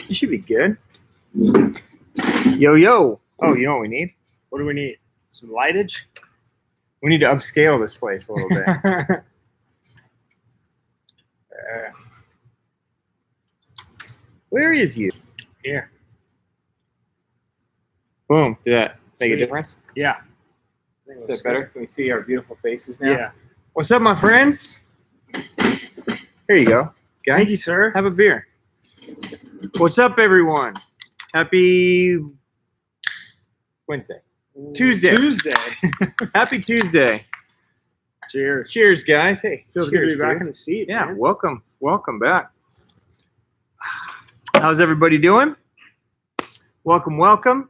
You should be good. Yo, yo. Oh, you know what we need? What do we need? Some lightage? We need to upscale this place a little bit. Where is you? Here. Boom. Did that make a Sweet. difference? Yeah. Is that better? Can we see our beautiful faces now? Yeah. What's up, my friends? Here you go. Guy. Thank you, sir. Have a beer. What's up, everyone? Happy Wednesday. Tuesday. Tuesday. Happy Tuesday. Cheers. Cheers, guys. Hey, Feels cheers, good to be back dude. in the seat. Yeah, man. welcome. Welcome back. How's everybody doing? Welcome, welcome.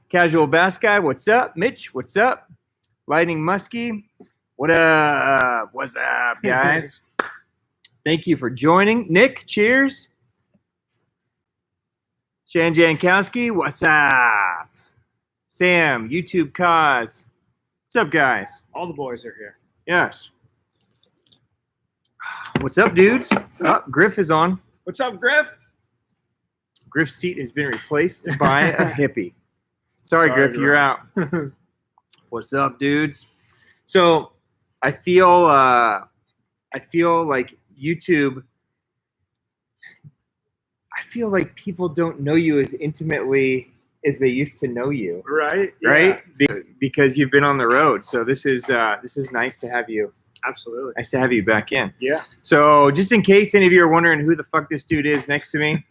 Casual Bass Guy, what's up? Mitch, what's up? Lightning Muskie, what up? What's up, guys? Thank you for joining. Nick, cheers. Shan Jankowski, what's up? Sam, YouTube Cause, what's up, guys? All the boys are here. Yes. What's up, dudes? Oh, Griff is on. What's up, Griff? Griff's seat has been replaced by a hippie. Sorry, Griff, you're out. What's up, dudes? So I feel like YouTube. I feel like people don't know you as intimately as they used to know you. Right? Right? Yeah. Because you've been on the road. So this is nice to have you. Absolutely. Nice to have you back in. Yeah. So just in case any of you are wondering who the fuck this dude is next to me,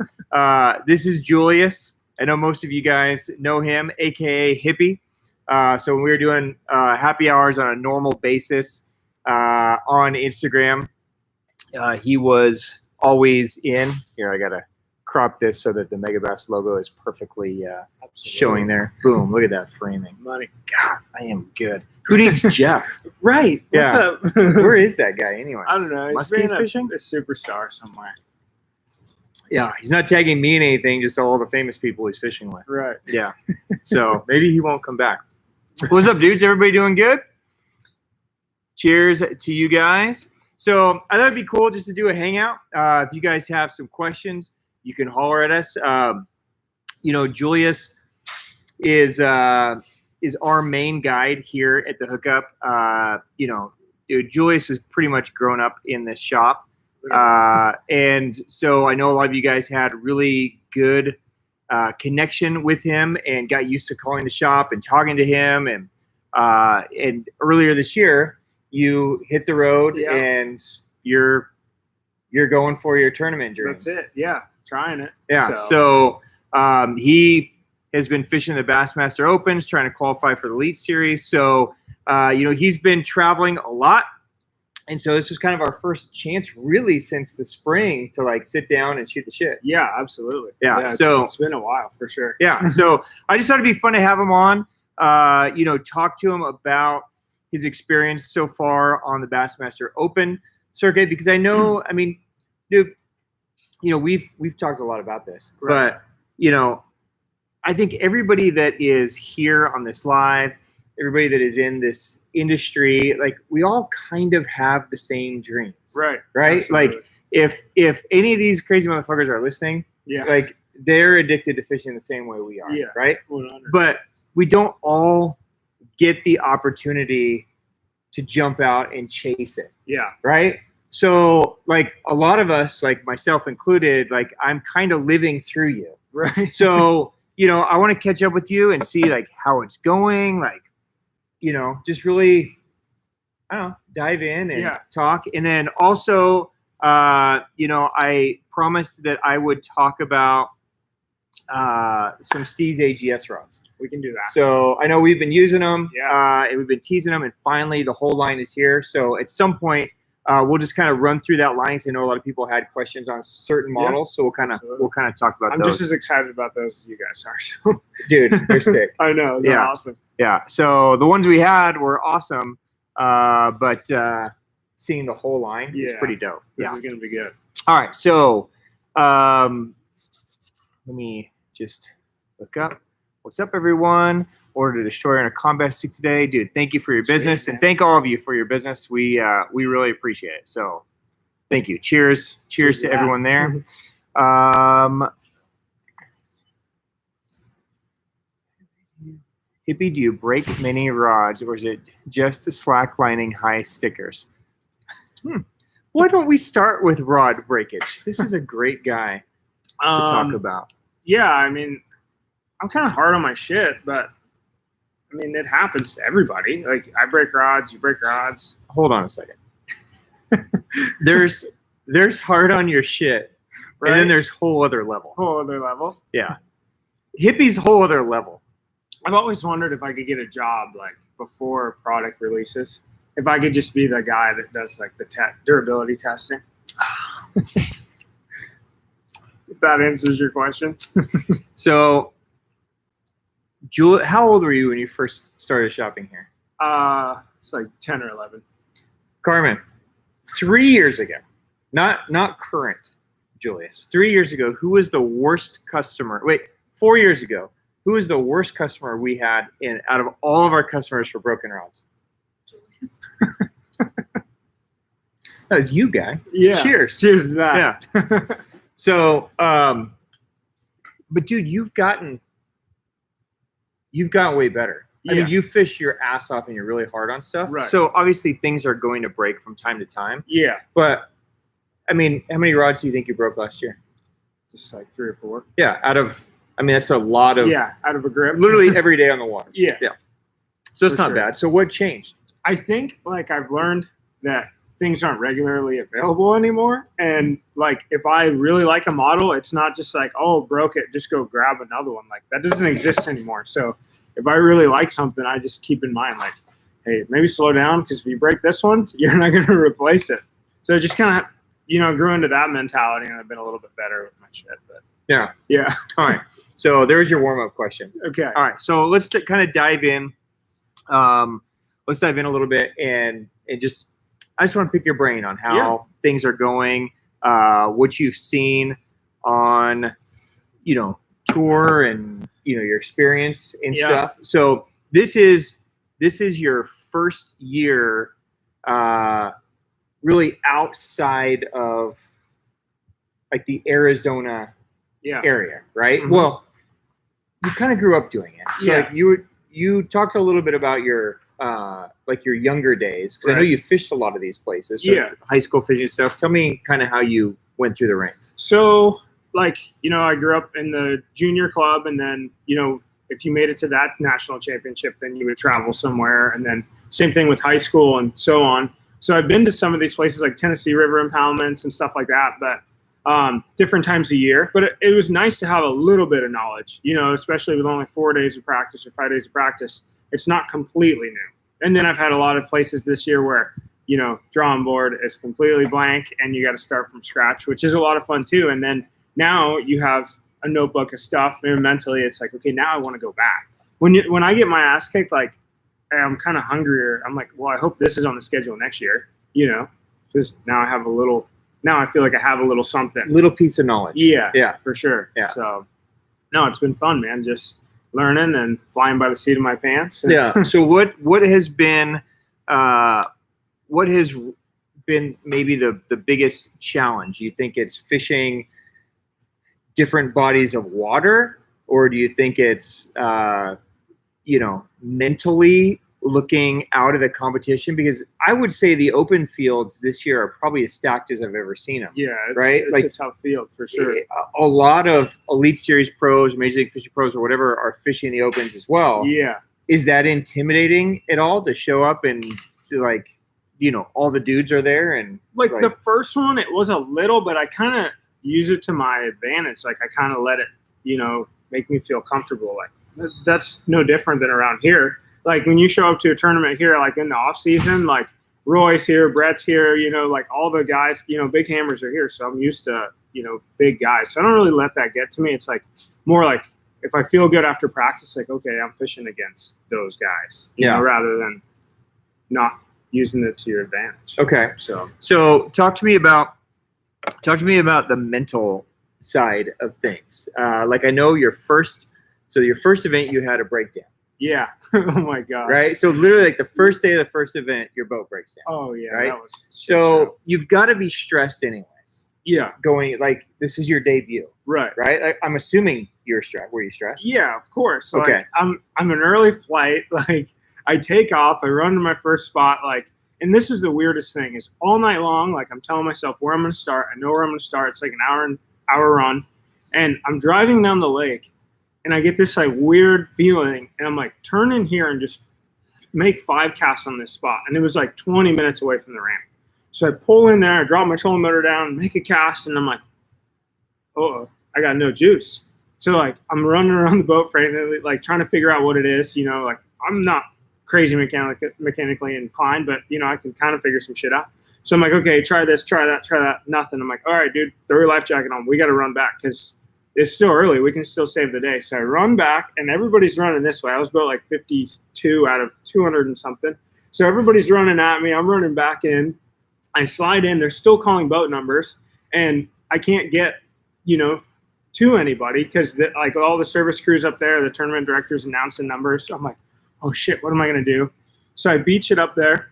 this is Julius. I know most of you guys know him, aka Hippie. So when we were doing happy hours on a normal basis on Instagram, he was always in. Here, I gotta crop this so that the Megabass logo is perfectly showing there. Boom! Look at that framing. Money. God, I am good. Who needs Jeff? Right. Yeah. What's up? Where is that guy anyway? I don't know. He's Muskie being fishing? a superstar somewhere. Yeah, he's not tagging me in anything, just all the famous people he's fishing with. Right. Yeah. So maybe he won't come back. What's up, dudes? Everybody doing good? Cheers to you guys. So I thought it'd be cool just to do a hangout. If you guys have some questions, you can holler at us. You know, Julius is our main guide here at the hookup. You know, dude, Julius has pretty much grown up in this shop. And so I know a lot of you guys had really good connection with him and got used to calling the shop and talking to him. And earlier this year, you hit the road and you're going for your tournament dreams. That's it. Yeah. Trying it. Yeah. So he has been fishing the Bassmaster Opens, trying to qualify for the Elite Series. So, you know, he's been traveling a lot. And so this was kind of our first chance really since the spring to like sit down and shoot the shit. Yeah, absolutely. Yeah. So it's been a while for sure. Yeah. So I just thought it'd be fun to have him on, you know, talk to him about his experience so far on the Bassmaster Open circuit, because I know, I mean, dude, you know, we've talked a lot about this, Right. but you know, I think everybody that is here on this live, everybody that is in this industry, like we all kind of have the same dreams. Right. Right. Absolutely. Like if any of these crazy motherfuckers are listening, Yeah. like they're addicted to fishing the same way we are. Yeah. Right. 100. But we don't all get the opportunity to jump out and chase it. Yeah. Right. So like a lot of us, like myself included, like I'm kind of living through you. Right. So, you know, I want to catch up with you and see like how it's going, like, you know, just really, I don't know, dive in and talk. And then also, you know, I promised that I would talk about some Steez AGS rods. We can do that. So I know we've been using them, Yeah. and we've been teasing them, and finally the whole line is here. So at some point, we'll just kind of run through that line. I know a lot of people had questions on certain models, so we'll kind of talk about I'm those. just as excited about those as you guys are. So. Dude, they're sick. I know. They're awesome. Yeah. So the ones we had were awesome, but seeing the whole line is pretty dope. This is gonna be good. All right. So let me just look up. What's up, everyone? Ordered a destroyer and a combat stick today, dude. Thank you for your business, Sweet, and thank all of you for your business. We really appreciate it. So, thank you. Cheers to everyone there. Hippie, do you break many rods, or is it just slacklining high stickers? Why don't we start with rod breakage? This is a great guy to talk about. Yeah, I mean, I'm kind of hard on my shit, but I mean, it happens to everybody. Like, I break rods, you break rods. Hold on a second. There's hard on your shit, Right? and then there's whole other level. Whole other level. Yeah. Hippie's whole other level. I've always wondered if I could get a job like before product releases. If I could just be the guy that does like the durability testing. If that answers your question. So, how old were you when you first started shopping here? It's like 10 or 11. Carmen, 3 years ago, not current Julius, 3 years ago, who was the worst customer? Wait, 4 years ago, who was the worst customer we had out of all of our customers for broken rods? Julius. That was you, guy. Yeah. Cheers. Cheers to that. Yeah. So, but dude, you've gotten way better. I mean, you fish your ass off and you're really hard on stuff. Right. So obviously things are going to break from time to time. Yeah. But I mean, how many rods do you think you broke last year? Just like 3 or 4. Yeah, that's a lot of out of a grip. literally every day on the water. Yeah. So it's For not sure. bad. So what changed? I think like I've learned that things aren't regularly available anymore. And like if I really like a model, it's not just like, oh, broke it, just go grab another one. Like that doesn't exist anymore. So if I really like something, I just keep in mind like, hey, maybe slow down because if you break this one, you're not going to replace it. So just kind of, grew into that mentality, and I've been a little bit better with my shit. But Yeah. yeah. All right. So there's your warm-up question. Okay. All right. So let's kind of dive in. Let's dive in a little bit and just I just want to pick your brain on how things are going, what you've seen on, tour and your experience and stuff. So this is your first year, really outside of like the Arizona area, right? Mhm. Well, you kind of grew up doing it. So Yeah. like you talked a little bit about your like your younger days, because I know Right. you fished a lot of these places. So Yeah. high school fishing stuff. Tell me kind of how you went through the ranks. So, like, I grew up in the junior club, and then, if you made it to that national championship, then you would travel somewhere. And then same thing with high school and so on. So I've been to some of these places like Tennessee River impoundments and stuff like that, but different times a year. But it was nice to have a little bit of knowledge, especially with only 4 days of practice or 5 days of practice. It's not completely new. And then I've had a lot of places this year where, drawing board is completely blank and you got to start from scratch, which is a lot of fun too. And then now you have a notebook of stuff, and mentally it's like, okay, now I want to go back. When I get my ass kicked, like I'm kind of hungrier. I'm like, well, I hope this is on the schedule next year, because now I feel like I have a little something. Little piece of knowledge. Yeah, for sure. Yeah. So, no, it's been fun, man. Just learning and flying by the seat of my pants. Yeah. So what has been maybe the biggest challenge? You think it's fishing different bodies of water, or do you think it's mentally looking out of the competition? Because I would say the open fields this year are probably as stacked as I've ever seen them. Yeah, right? Like, it's a tough field for sure. A lot of Elite Series pros, Major League Fishing pros, or whatever are fishing the opens as well. Yeah. Is that intimidating at all to show up and like, all the dudes are there? And like the first one, it was a little, but I kind of use it to my advantage. Like I kind of let it, make me feel comfortable. Like that's no different than around here. Like when you show up to a tournament here, like in the off season, like Roy's here, Brett's here, like all the guys, big hammers are here. So I'm used to, big guys. So I don't really let that get to me. It's like more like if I feel good after practice, like, okay, I'm fishing against those guys, you know, rather than not using it to your advantage. Okay. So talk to me about the mental side of things. Like I know your first event you had a breakdown. Yeah. Oh my gosh. Right. So literally like the first day of the first event, your boat breaks down. Oh yeah. Right. That was so you've got to be stressed anyways. Yeah. going, like, this is your debut, Right. right? Like, I'm assuming you're stressed. Were you stressed? Yeah, of course. So, Okay. like, I'm an early flight. Like, I take off, I run to my first spot, like, and this is the weirdest thing is all night long, like, I'm telling myself where I'm going to start. I know where I'm going to start. It's like an hour run, and I'm driving down the lake, and I get this like weird feeling, and I'm like, turn in here and just make 5 casts on this spot, and it was like 20 minutes away from the ramp. So I pull in there, I drop my trolling motor down, make a cast, and I'm like, oh, I got no juice. So like I'm running around the boat frantically, like trying to figure out what it is. You know, like I'm not crazy mechanically inclined, but you know I can kind of figure some shit out. So I'm like, okay, try this, try that, nothing. I'm like, all right, dude, throw your life jacket on. We got to run back because it's still early. We can still save the day. So I run back, and everybody's running this way. I was about like 52 out of 200 and something. So everybody's running at me. I'm running back in. I slide in. They're still calling boat numbers, and I can't get, you know, to anybody because like all the service crews up there, the tournament directors announcing numbers. So I'm like, oh shit, what am I gonna do? So I beach it up there.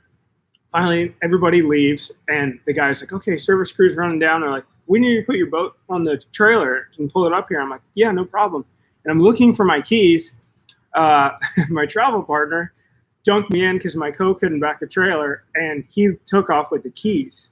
Finally, everybody leaves, and the guy's like, okay, service crew's running down. They're like, we need to put your boat on the trailer and pull it up here. I'm like, yeah, no problem. And I'm looking for my keys. My travel partner dunked me in because my couldn't back a trailer, and he took off with the keys.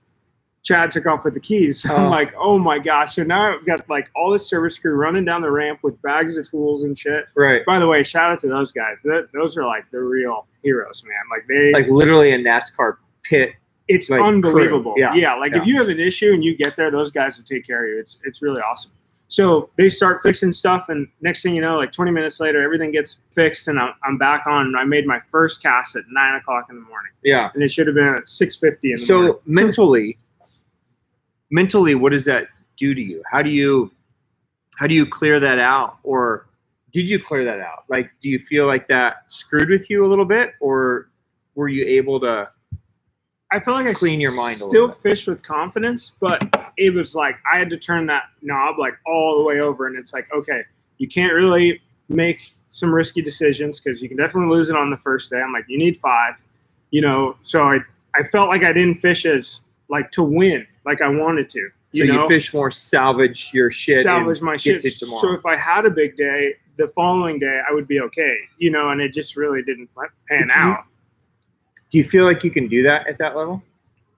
Chad took off with the keys. So I'm like, oh my gosh. So now I've got like all this service crew running down the ramp with bags of tools and shit. Right. By the way, shout out to those guys. Those are like the real heroes, man. Like they Like literally a NASCAR pit. It's like unbelievable. Crew. Yeah. Like if you have an issue and you get there, those guys will take care of you. It's really awesome. So they start fixing stuff, and next thing you know, like 20 minutes later, everything gets fixed, and I'm back on. And I made my first cast at 9 o'clock in the morning. Yeah. And it should have been at 6:50 in the morning. So mentally, what does that do to you? How do you clear that out, or did you clear that out? Like, do you feel like that screwed with you a little bit, or were you able to? I feel like clean your mind a little still bit. fish with confidence, but it was like I had to turn that knob like all the way over, and it's like, okay, you can't really make some risky decisions because you can definitely lose it on the first day. I'm like, you need 5, you know. So I felt like I didn't fish as like to win like I wanted to. You fish more, salvage your shit, salvage and my get shit. to tomorrow. So if I had a big day, the following day I would be okay, you know. And it just really didn't pan out. Do you feel like you can do that at that level?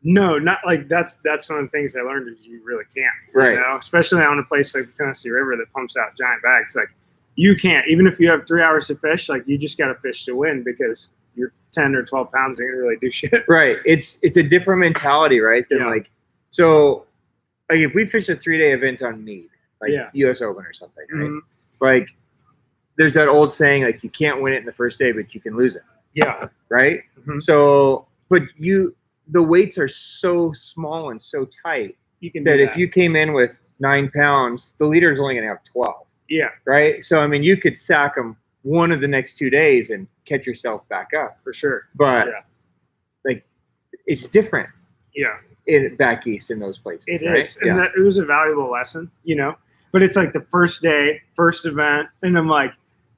No, not like that's one of the things I learned is you really can't. Right. You know, especially on a place like the Tennessee River that pumps out giant bags. Like you can't, even if you have 3 hours to fish, like you just got to fish to win because you're 10 or 12 pounds ain't gonna really do shit. Right. It's a different mentality, right? Than like, so like if we fish a 3-day event on Mead, like US Open or something, right? Mm-hmm. Like there's that old saying, like you can't win it in the first day, but you can lose it. Yeah. Right. Mm-hmm. So, but the weights are so small and so tight you can that do if you came in with 9 pounds, the leader is only going to have 12. Yeah. Right. So, I mean, you could sack them one of the next 2 days and catch yourself back up for sure. But like, it's different. Yeah. Back east in those places. It right? is. And it was a valuable lesson, you know, but it's like the first day, first event. And I'm like,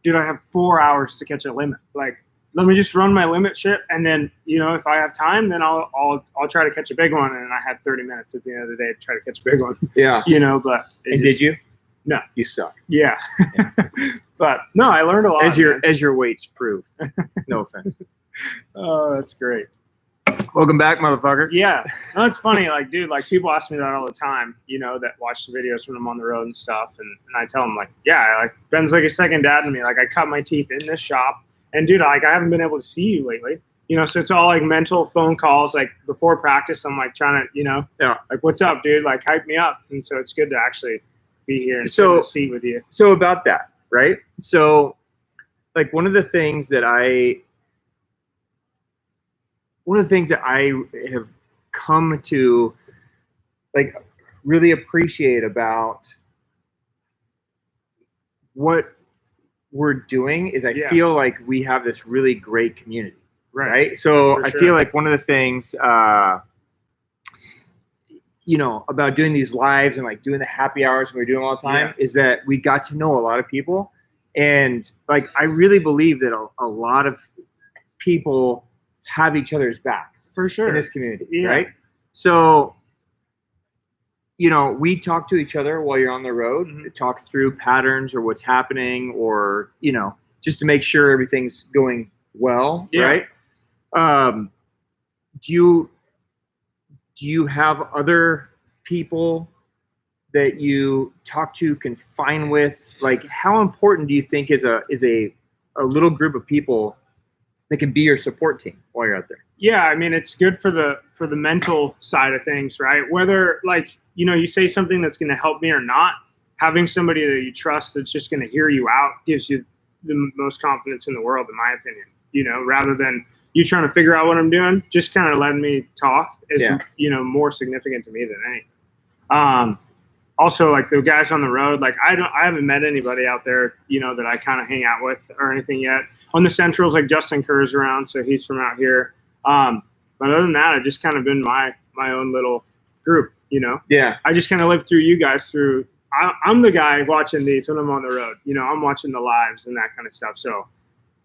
dude, I have 4 hours to catch a limit. Like, let me just run my limit ship, and then, you know, if I have time, then I'll try to catch a big one. And I had 30 minutes at the end of the day to try to catch a big one. Yeah. You know, but did you? No. You suck. Yeah. But no, I learned a lot. As your weights proved. No offense. Oh, that's great. Welcome back, motherfucker. Yeah. No, it's funny. Like, dude, like people ask me that all the time, you know, that watch the videos when I'm on the road and stuff. And I tell them like, yeah, like Ben's like a second dad to me. Like I cut my teeth in this shop, and dude, like I haven't been able to see you lately. You know, so it's all like mental phone calls. Like before practice, I'm like trying to, you know, like what's up, dude? Like hype me up. And so it's good to actually be here and sit in the seat with you. So about that, right? So like one of the things that I have come to like really appreciate about what we're doing is I feel like we have this really great community, right? So I feel like one of the things, you know, about doing these lives and like doing the happy hours when we're doing all the time is that we got to know a lot of people. And like, I really believe that a lot of people have each other's backs for sure in this community, right? So you know, we talk to each other while you're on the road, Mhm. talk through patterns or what's happening, or, you know, just to make sure everything's going well, Yeah. right? Um, do you have other people that you talk to, confine with? Like, how important do you think is a little group of people that can be your support team while you're out there? Yeah, I mean, it's good for the mental side of things, right? Whether, like, you know, you say something that's going to help me or not, having somebody that you trust that's just going to hear you out gives you the most confidence in the world, in my opinion. You know, rather than you trying to figure out what I'm doing, just kind of letting me talk is, you know, more significant to me than anything. Also, like, the guys on the road, like, I haven't met anybody out there, you know, that I kind of hang out with or anything yet. On the Centrals, like, Justin Kerr's around, so he's from out here. But other than that, I've just kind of been my own little group, you know. Yeah. I just kind of live through you guys through. I'm the guy watching these when I'm on the road. You know, I'm watching the lives and that kind of stuff. So,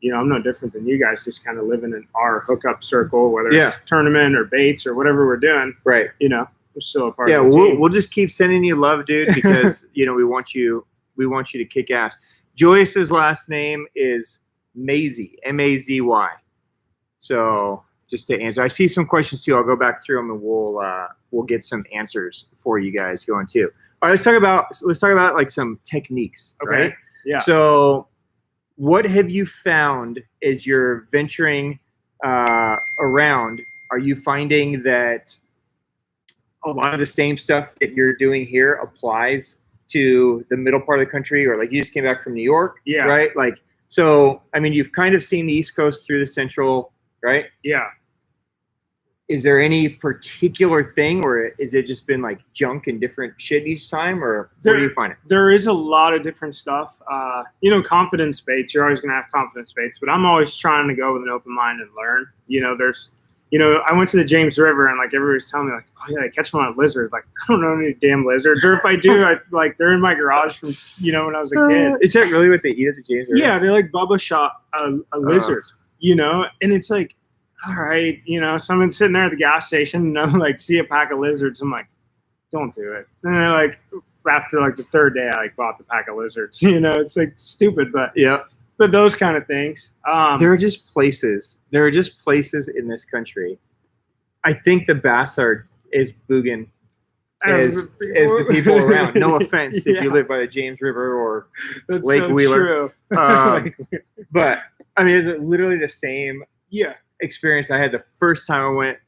you know, I'm no different than you guys, just kind of living in our hookup circle, whether it's tournament or baits or whatever we're doing. Right. You know. We're still a part of the team. We'll just keep sending you love, dude, because you know we want you to kick ass. Julius's last name is Mazy, Mazy. So just to answer, I see some questions too. I'll go back through them and we'll get some answers for you guys going too. All right, let's talk about like some techniques. Okay. Right? Yeah. So what have you found as you're venturing around? Are you finding that a lot of the same stuff that you're doing here applies to the middle part of the country, or like you just came back from New York, right? Like, so, I mean, you've kind of seen the East Coast through the Central, right? Yeah. Is there any particular thing, or is it just been like junk and different shit each time, or where do you find it? There is a lot of different stuff. You know, confidence baits, you're always going to have confidence baits, but I'm always trying to go with an open mind and learn. You know, I went to the James River and like everybody's telling me like, oh yeah, I catch them on lizards. Like, I don't know any damn lizards, or if I do, they're in my garage from, you know, when I was a kid. Is that really what they eat at the James River? Yeah, they like Bubba shot a lizard, you know, and it's like, all right, you know, someone's sitting there at the gas station and I'm like, see a pack of lizards. I'm like, don't do it. And then like after like the third day, I like bought the pack of lizards. You know, it's like stupid, but yeah. But those kind of things. There are just places in this country. I think the bass are as boogin as the people around. No offense if you live by the James River or That's Lake so Wheeler. But I mean, it's literally the same experience I had the first time I went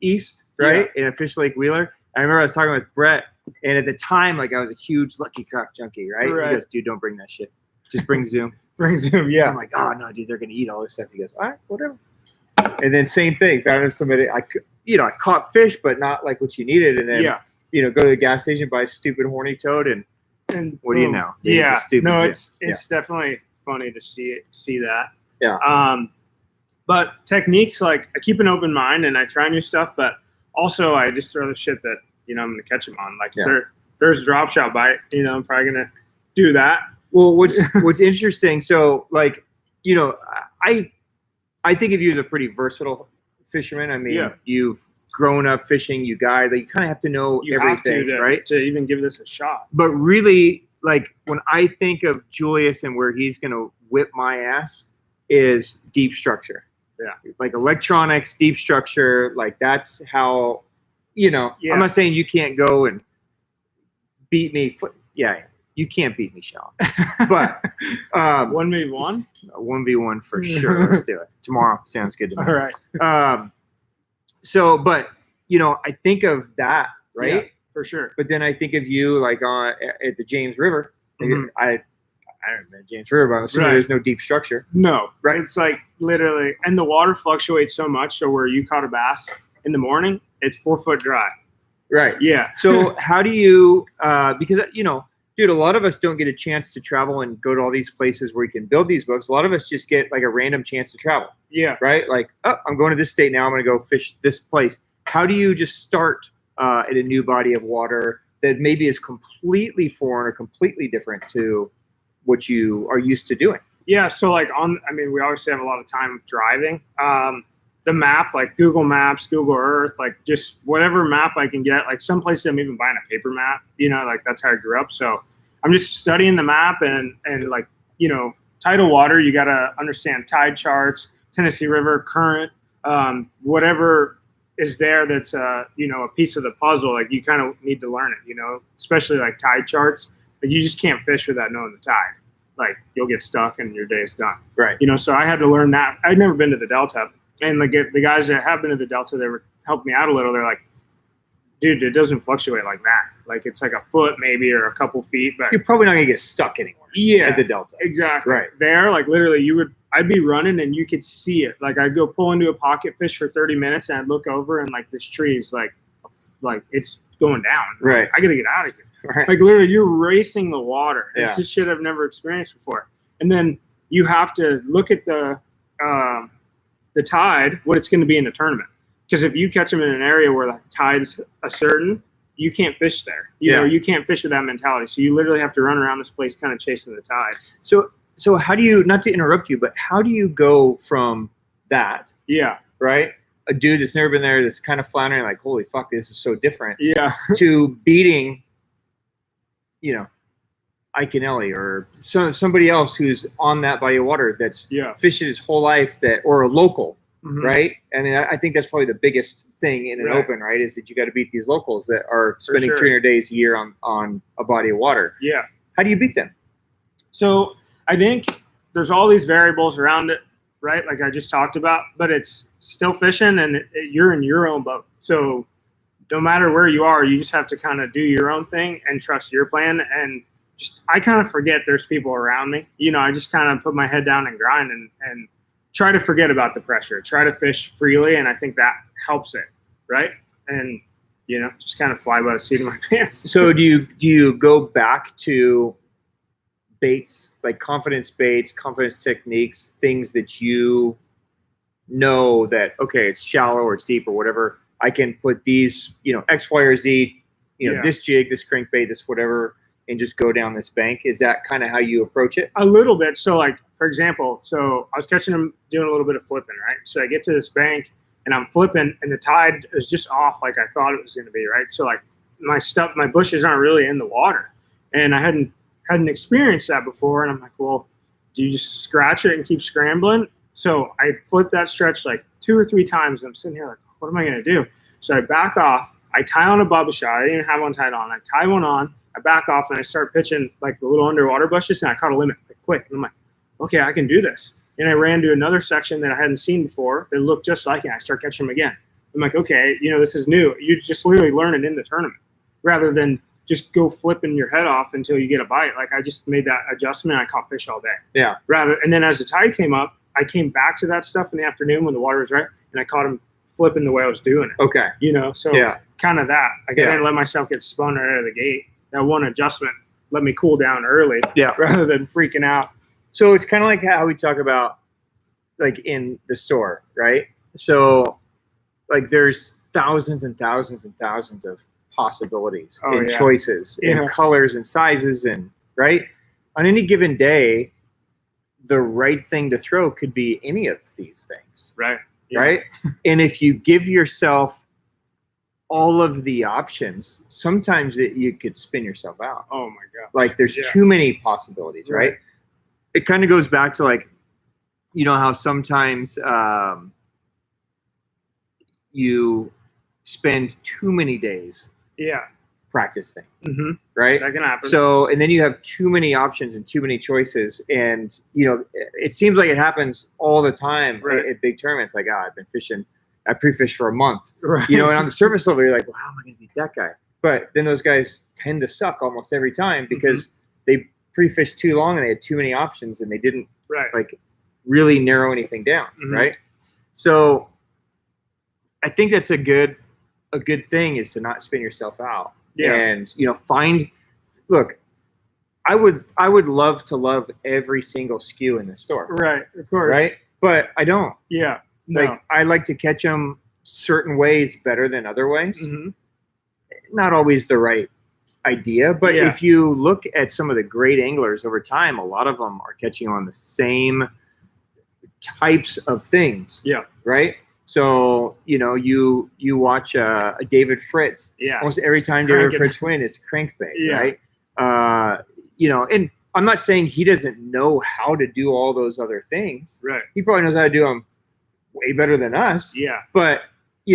east, right? In a fish Lake Wheeler. I remember I was talking with Brett, and at the time, like, I was a huge Lucky Craft junkie, right? He goes, dude, don't bring that shit. Just bring Zoom. Bring Zoom, yeah. I'm like, oh no, dude, they're gonna eat all this stuff. He goes, all right, whatever. And then same thing, found somebody. I caught fish, but not like what you needed. And then go to the gas station, buy a stupid horny toad, and what do you know? It's definitely funny to see that. Yeah. But techniques, like, I keep an open mind and I try new stuff, but also I just throw the shit that I'm gonna catch them on. Like there's a drop shot bite, I'm probably gonna do that. Well, what's interesting, so like, I think of you as a pretty versatile fisherman. I mean, you've grown up fishing, you guide, like, you kind of have to know everything, right? To even give this a shot. But really, like, when I think of Julius and where he's gonna whip my ass is deep structure. Yeah. Like electronics, deep structure, like that's how, I'm not saying you can't go and beat me. You can't beat me, Sean. But 1v1? 1v1 for sure. Let's do it. Tomorrow sounds good to me. All right. So, but, I think of that, right? Yeah, for sure. But then I think of you like at the James River. Mm-hmm. I don't know James River, but I'm assuming there's no deep structure. No, right? It's like literally, and the water fluctuates so much. So where you caught a bass in the morning, it's 4 foot dry. Right. Yeah. So how do you, because, dude, a lot of us don't get a chance to travel and go to all these places where you can build these books. A lot of us just get like a random chance to travel. Yeah. Right. Like, oh, I'm going to this state now. I'm going to go fish this place. How do you just start at a new body of water that maybe is completely foreign or completely different to what you are used to doing? Yeah. So like we obviously have a lot of time driving. the map, like Google Maps, Google Earth, like just whatever map I can get. Like some places I'm even buying a paper map, you know, like that's how I grew up. So I'm just studying the map and like, you know, tidal water, you got to understand tide charts, Tennessee River, current, whatever is there that's, you know, a piece of the puzzle. Like you kind of need to learn it, you know, especially like tide charts. Like you just can't fish without knowing the tide. Like you'll get stuck and your day is done. Right. You know, so I had to learn that. I'd never been to the Delta. And like the guys that have been to the Delta, they were helped me out a little. They're like, dude, it doesn't fluctuate like that. Like it's like a foot maybe or a couple feet, but you're probably not gonna get stuck anywhere. Yeah, at the Delta. Exactly. Right. There, like literally, I'd be running and you could see it. Like I'd go pull into a pocket fish for 30 minutes and I'd look over and like this tree is like it's going down. Right. I gotta get out of here. Right. Like literally, you're racing the water. Yeah. It's just shit I've never experienced before. And then you have to look at the tide, what it's going to be in the tournament. Because if you catch them in an area where the tide's a certain, you can't fish there. You know, you can't fish with that mentality. So you literally have to run around this place kind of chasing the tide. So how do you, not to interrupt you, but how do you go from that? Yeah. Right? A dude that's never been there, that's kind of floundering, like, holy fuck, this is so different. Yeah. To beating, you know, Ike and Ellie or somebody else who's on that body of water that's fishing his whole life, or a local, right? I mean, I think that's probably the biggest thing in an open, right? Is that you got to beat these locals that are spending 300 days a year on a body of water. Yeah. How do you beat them? So I think there's all these variables around it, right? Like I just talked about, but it's still fishing and you're in your own boat. So no matter where you are, you just have to kind of do your own thing and trust your plan. And I kind of forget there's people around me. You know, I just kind of put my head down and grind and try to forget about the pressure, try to fish freely. And I think that helps it, right? And, you know, just kind of fly by the seat of my pants. So do you go back to baits, like confidence baits, confidence techniques, things that you know that, okay, it's shallow or it's deep or whatever, I can put these, you know, X, Y, or Z, you know, this jig, this crankbait, this whatever, and just go down this bank? Is that kind of how you approach it? A little bit. So like, for example, so I was catching them doing a little bit of flipping, right? So I get to this bank and I'm flipping and the tide is just off like I thought it was going to be, right? So like my bushes aren't really in the water. And I hadn't experienced that before. And I'm like, well, do you just scratch it and keep scrambling? So I flipped that stretch like 2 or 3 times. And I'm sitting here like, what am I going to do? So I back off. I tie on a bubba shot. I didn't even have one tied on. I tie one on. I back off and I start pitching like the little underwater bushes and I caught a limit like quick. And I'm like, okay, I can do this. And I ran to another section that I hadn't seen before that looked just like it. I start catching them again. I'm like, okay, you know, this is new. You just literally learn it in the tournament rather than just go flipping your head off until you get a bite. Like I just made that adjustment. I caught fish all day. Yeah. And then as the tide came up, I came back to that stuff in the afternoon when the water was right and I caught them flipping the way I was doing it. Okay. You know, so kind of that. Like I didn't let myself get spun right out of the gate. That one adjustment let me cool down early rather than freaking out. So it's kind of like how we talk about like in the store, right? So like there's thousands and thousands and thousands of possibilities and choices and colors and sizes and right? On any given day, the right thing to throw could be any of these things. Right. Yeah. Right. And if you give yourself all of the options, sometimes you could spin yourself out. Oh my God. Like there's too many possibilities, right? It kind of goes back to like, you know, how sometimes you spend too many days practicing, right? That can happen. So, and then you have too many options and too many choices. And, you know, it seems like it happens all the time at big tournaments. Like, I've been fishing, I pre-fished for a month, you know, and on the surface level, you're like, well, how am I going to beat that guy? But then those guys tend to suck almost every time because they pre-fished too long and they had too many options and they didn't like really narrow anything down, right? So I think that's a good thing is to not spin yourself out. And, you know, look, I would love to love every single SKU in the store. Right. Of course. Right. But I don't. Yeah. Like I like to catch them certain ways better than other ways. Not always the right idea, but if you look at some of the great anglers over time, a lot of them are catching on the same types of things. Yeah. Right. So, you watch a David Fritz. Yeah. Almost every time David Fritz wins, it's crankbait, right? And I'm not saying he doesn't know how to do all those other things. Right. He probably knows how to do them way better than us. Yeah. But,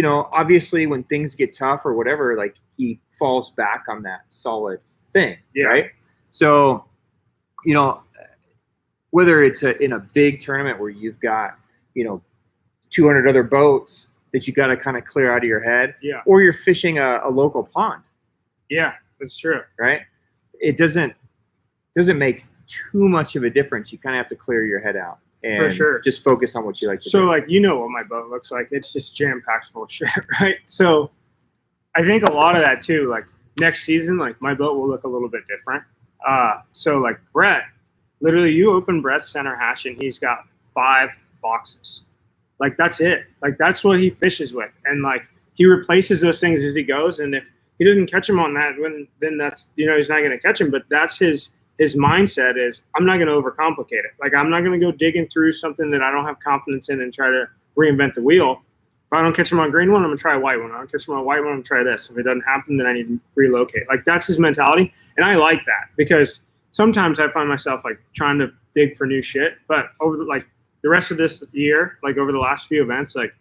obviously when things get tough or whatever, like he falls back on that solid thing, right? So, whether it's in a big tournament where you've got, 200 other boats that you got to kind of clear out of your head, or you're fishing a local pond. Yeah, that's true. Right? It doesn't make too much of a difference. You kind of have to clear your head out and just focus on what you like to do. So, like, what my boat looks like. It's just jam-packed full of shit, right? So I think a lot of that, too, like, next season, like, my boat will look a little bit different. So, like, Brett, literally, you open Brett's center hatch, and he's got 5 boxes. Like, that's it. Like, that's what he fishes with. And, like, he replaces those things as he goes. And if he doesn't catch him on that, then that's, he's not going to catch him. But that's his mindset is, I'm not going to overcomplicate it. Like, I'm not going to go digging through something that I don't have confidence in and try to reinvent the wheel. If I don't catch him on green one, I'm going to try a white one. If I don't catch him on a white one, I'm going to try this. If it doesn't happen, then I need to relocate. Like, that's his mentality. And I like that because sometimes I find myself, like, trying to dig for new shit. But over the rest of this year, like over the last few events, like,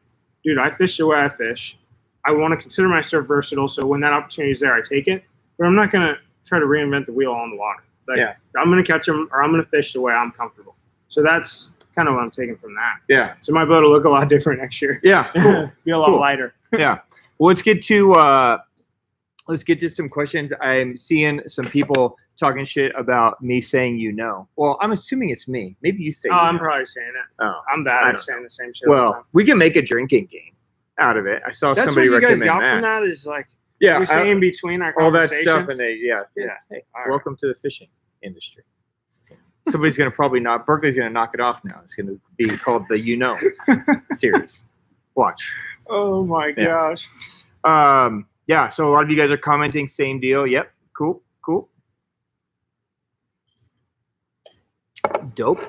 dude, I fish the way I fish. I want to consider myself versatile. So when that opportunity is there, I take it. But I'm not going to try to reinvent the wheel on the water. Like, I'm going to catch them or I'm going to fish the way I'm comfortable. So that's kind of what I'm taking from that. Yeah. So my boat will look a lot different next year. Yeah. Cool. Be a lot lighter. Yeah. Well, let's get to some questions. I'm seeing some people talking shit about me saying Well, I'm assuming it's me. Maybe you say I'm probably saying it. Oh, I'm bad at saying the same shit all the time. We can make a drinking game out of it. I saw somebody recommend that. That's what you guys got from that is like, we say in between our all that conversations. stuff, and hey, right. Welcome to the fishing industry. Somebody's going to probably Berkeley's going to knock it off now. It's going to be called the series. Watch. Oh my gosh. So a lot of you guys are commenting, same deal. Yep. Cool. Dope.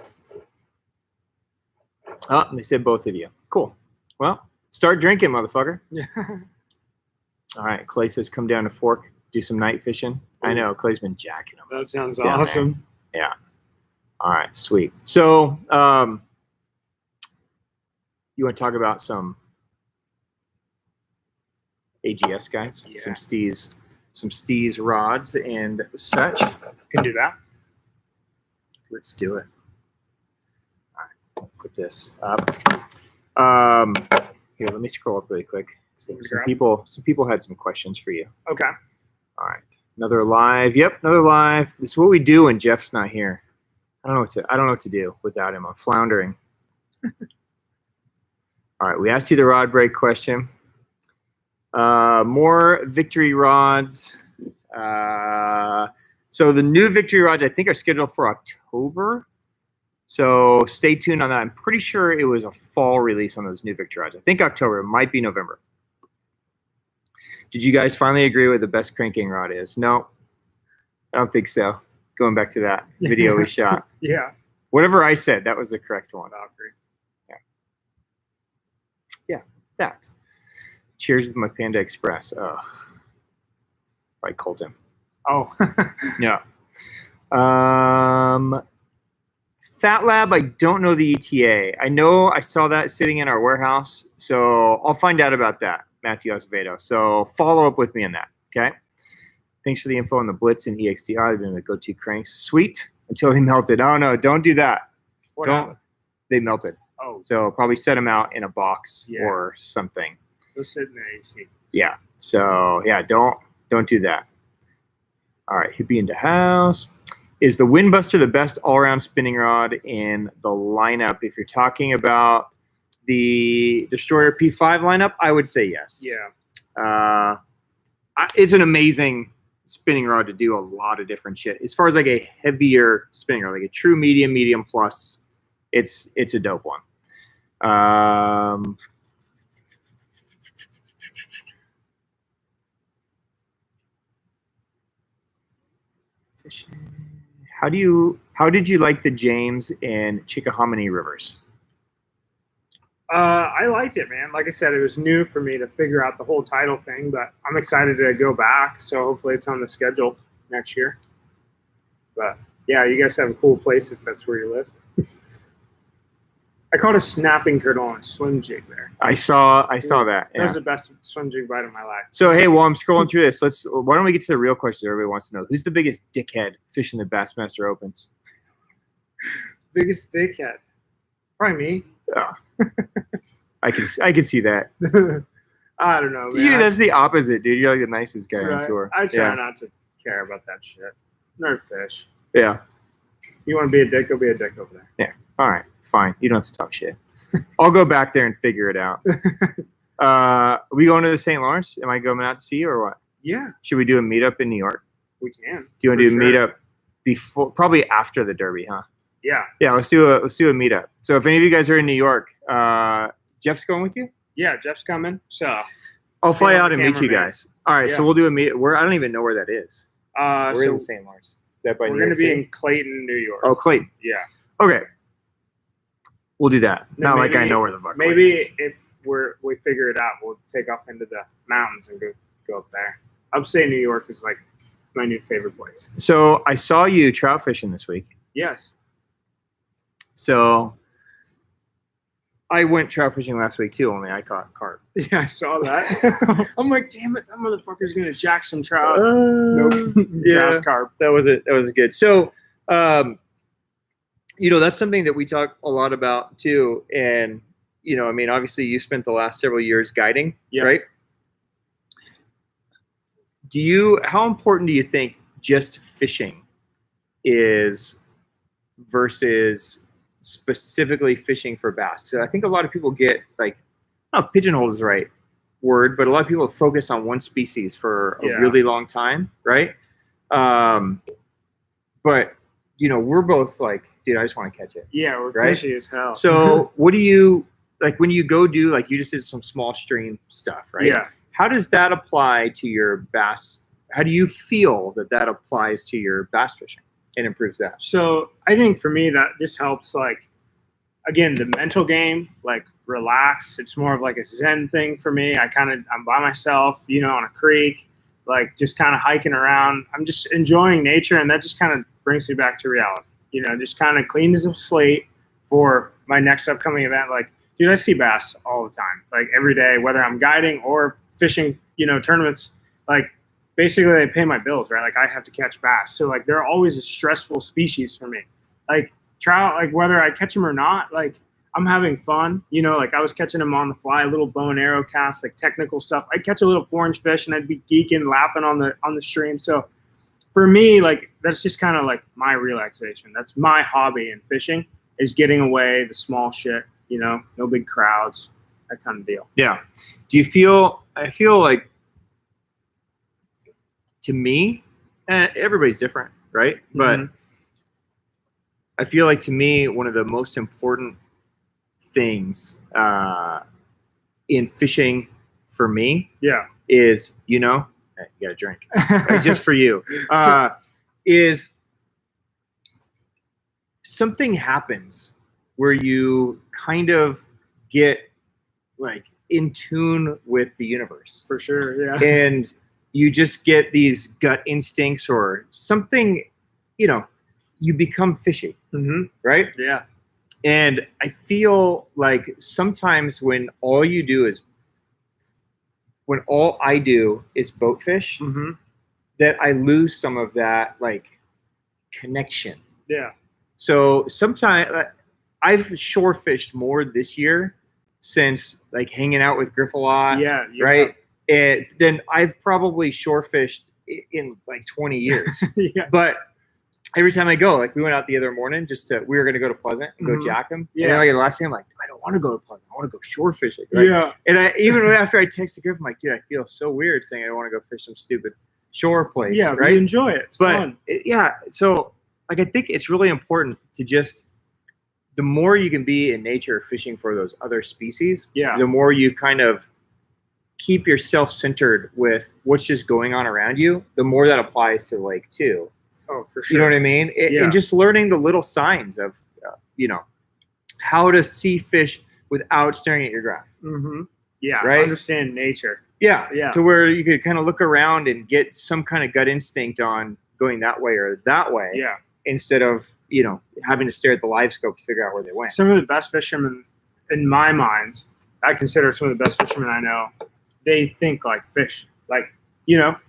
Oh, and they said both of you. Cool. Well, start drinking, motherfucker. Yeah. All right. Clay says come down to Fork, do some night fishing. I know. Clay's been jacking them. That sounds awesome. There. Yeah. All right. Sweet. So you want to talk about some AGS guys? Yeah. Some Steez rods and such. Can do that. Let's do it. All right, I'll put this up. Here, let me scroll up really quick. Some people had some questions for you. Okay. All right, another live. Yep, another live. This is what we do when Jeff's not here. I don't know what to do without him. I'm floundering. All right, we asked you the rod break question. More victory rods. So the new victory rods, I think, are scheduled for October. So stay tuned on that. I'm pretty sure it was a fall release on those new victory rods. I think October. It might be November. Did you guys finally agree with the best cranking rod is? No, I don't think so. Going back to that video we shot. Yeah. Whatever I said, that was the correct one. Valkyrie. Yeah, that. Cheers with my Panda Express. By Colton. Oh. Yeah. Fat Lab, I don't know the ETA. I know I saw that sitting in our warehouse, so I'll find out about that, Matthew Acevedo. So follow up with me on that, okay? Thanks for the info on the Blitz and EXTR. They've been the go-to cranks. Sweet, until they melted. Oh, no, don't do that. What happened? They melted. Oh. So probably set them out in a box or something. They'll sit in the AC. Yeah. So, yeah, don't do that. All right, Hippie into house. Is the Windbuster the best all-around spinning rod in the lineup? If you're talking about the Destroyer P5 lineup, I would say yes. Yeah. It's an amazing spinning rod to do a lot of different shit. As far as like a heavier spinning rod, like a true medium plus, it's a dope one. How did you like the James and Chickahominy rivers? I liked it, man. Like I said, it was new for me to figure out the whole title thing, but I'm excited to go back. So hopefully it's on the schedule next year. But yeah, you guys have a cool place if that's where you live. I caught a snapping turtle on a swim jig there. I saw that. That was the best swim jig bite of my life. So hey, while I'm scrolling through this, why don't we get to the real question everybody wants to know? Who's the biggest dickhead fishing the Bassmaster Opens? Biggest dickhead? Probably me. Yeah. I can see that. I don't know, man. Dude, that's the opposite, dude. You're like the nicest guy on tour. I try not to care about that shit. Nerd fish. Yeah. You want to be a dick? Go be a dick over there. Yeah. All right. Fine. You don't have to talk shit. I'll go back there and figure it out. Are we going to the St. Lawrence? Am I going out to see you or what? Yeah. Should we do a meetup in New York? We can. Do you want to do a meetup before, probably after the Derby, huh? Yeah. Yeah. Let's do a meetup. So if any of you guys are in New York, Jeff's going with you? Yeah, Jeff's coming. So I'll fly out and meet you guys. All right. Yeah. So we'll do a meet. I don't even know where that is. Where is the St. Lawrence? Is that by New York? We're going to be in Clayton, New York. Oh, Clayton. Yeah. Okay. We'll do that. Then Not like I know where the fuck. Maybe Clayton is. if we figure it out, we'll take off into the mountains and go up there. Upstate New York is like my new favorite place. So I saw you trout fishing this week. Yes. So I went trout fishing last week too, only I caught carp. Yeah, I saw that. I'm like, damn it, that motherfucker's gonna jack some trout. Nope. Yeah, carp. That was good. So that's something that we talk a lot about too. And I mean, obviously you spent the last several years guiding, right? How important do you think just fishing is versus specifically fishing for bass? So I think a lot of people get like, I don't know if pigeonhole is the right word, but a lot of people focus on one species for a really long time, right? But we're both like, dude, I just want to catch it. Yeah, we're fishy as hell. So what do you like when you go do, like, you just did some small stream stuff, right? Yeah. How does that apply to your bass? How do you feel that applies to your bass fishing and improves that? So I think for me that just helps, like, again, the mental game, like, relax. It's more of like a Zen thing for me. I'm by myself, on a creek, like, just kind of hiking around. I'm just enjoying nature, and that just kind of brings me back to reality. Just kind of cleans the slate for my next upcoming event. Like, dude, I see bass all the time, like every day, whether I'm guiding or fishing, tournaments. Like, basically they pay my bills, right? Like, I have to catch bass. So, like, they're always a stressful species for me. Like, trout, like, whether I catch them or not, like, I'm having fun. Like, I was catching them on the fly, little bow and arrow casts, like technical stuff. I'd catch a little 4-inch fish and I'd be geeking, laughing on the stream. So for me, like, that's just kind of like my relaxation. That's my hobby in fishing, is getting away, the small shit, no big crowds, that kind of deal. Yeah. I feel like, to me, everybody's different, right? But I feel like, to me, one of the most important things in fishing for me is, hey, you got a drink, right, just for you, is something happens where you kind of get, like, in tune with the universe. For sure, yeah. And you just get these gut instincts or something, you become fishy, right? Yeah. And I feel like sometimes when all I do is boat fish, that I lose some of that, like, connection. Yeah. So sometimes I've shore fished more this year since, like, hanging out with Griff a lot. Yeah. Right. And then I've probably shore fished in like 20 years. Yeah. But every time I go, like, we went out the other morning we were going to go to Pleasant and go jack them. Yeah. And then, like, the last thing, I'm like, I don't want to go to Pleasant. I want to go shore fishing. Right? Yeah. And even after I texted Griff, I'm like, dude, I feel so weird saying I want to go fish some stupid shore place. Yeah. Right. We enjoy it. It's fun. So, like, I think it's really important to just, the more you can be in nature fishing for those other species, the more you kind of keep yourself centered with what's just going on around you, the more that applies to lake too. Oh, for sure. You know what I mean? And just learning the little signs of, how to see fish without staring at your graph. Mm-hmm. Yeah. Right? Understand nature. Yeah. Yeah. To where you could kind of look around and get some kind of gut instinct on going that way or that way. Yeah. Instead of, having to stare at the live scope to figure out where they went. Some of the best fishermen, in my mind, I consider some of the best fishermen I know, they think like fish. Like,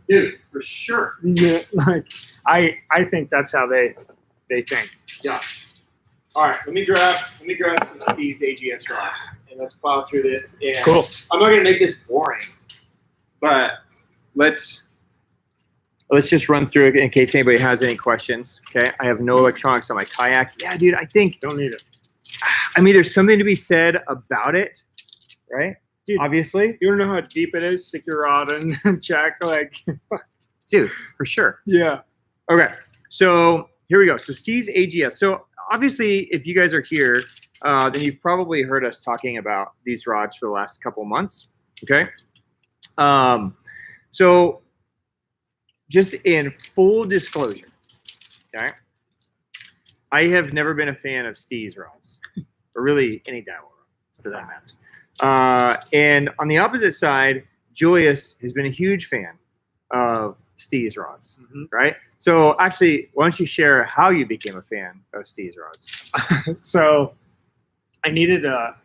Dude, for sure. Yeah, like I think that's how they think. Yeah. All right, let me grab some Steez AGS rods and let's plow through this. And Cool. I'm not gonna make this boring, but let's just run through it in case anybody has any questions. Okay, I have no electronics on my kayak. Yeah, dude, I think Don't need it. I mean, there's something to be said about it, right? Dude, obviously, you don't know how deep it is. Stick your rod in and check. Like, dude, for sure. yeah. Okay, so here we go. So Steez AGS. So obviously, if you guys are here, then you've probably heard us talking about these rods for the last couple months. Okay. So just in full disclosure, okay, I have never been a fan of Steez rods, or really any Daiwa rods for that matter. And on the opposite side, Julius has been a huge fan of Steez rods, right? So actually, why don't you share how you became a fan of Steez rods? So I needed a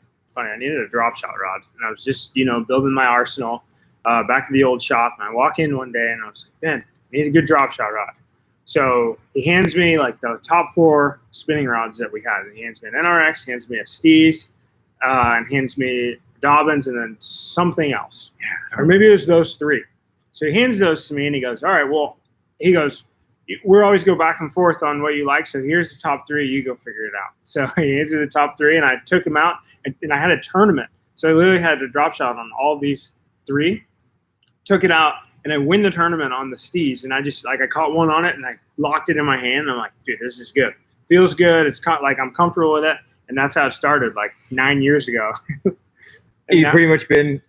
drop shot rod, and I was just building my arsenal back to the old shop. And I walk in one day, and I was like, man, I need a good drop shot rod. So he hands me like the top 4 spinning rods that we had. And he hands me an NRX, he hands me a Steez, and hands me Dobbins, and then something else. Yeah. Or maybe it was those 3. So he hands those to me, and he goes, all right, well, he goes, we always go back and forth on what you like. So here's the top 3. You go figure it out. So he hands me the top 3, and I took them out, and I had a tournament. So I literally had a drop shot on all these 3, took it out, and I win the tournament on the Steez. And I just, I caught one on it, and I locked it in my hand. And I'm like, dude, this is good. Feels good. It's like I'm comfortable with it. And that's how it started, like 9 years ago. You've pretty much been,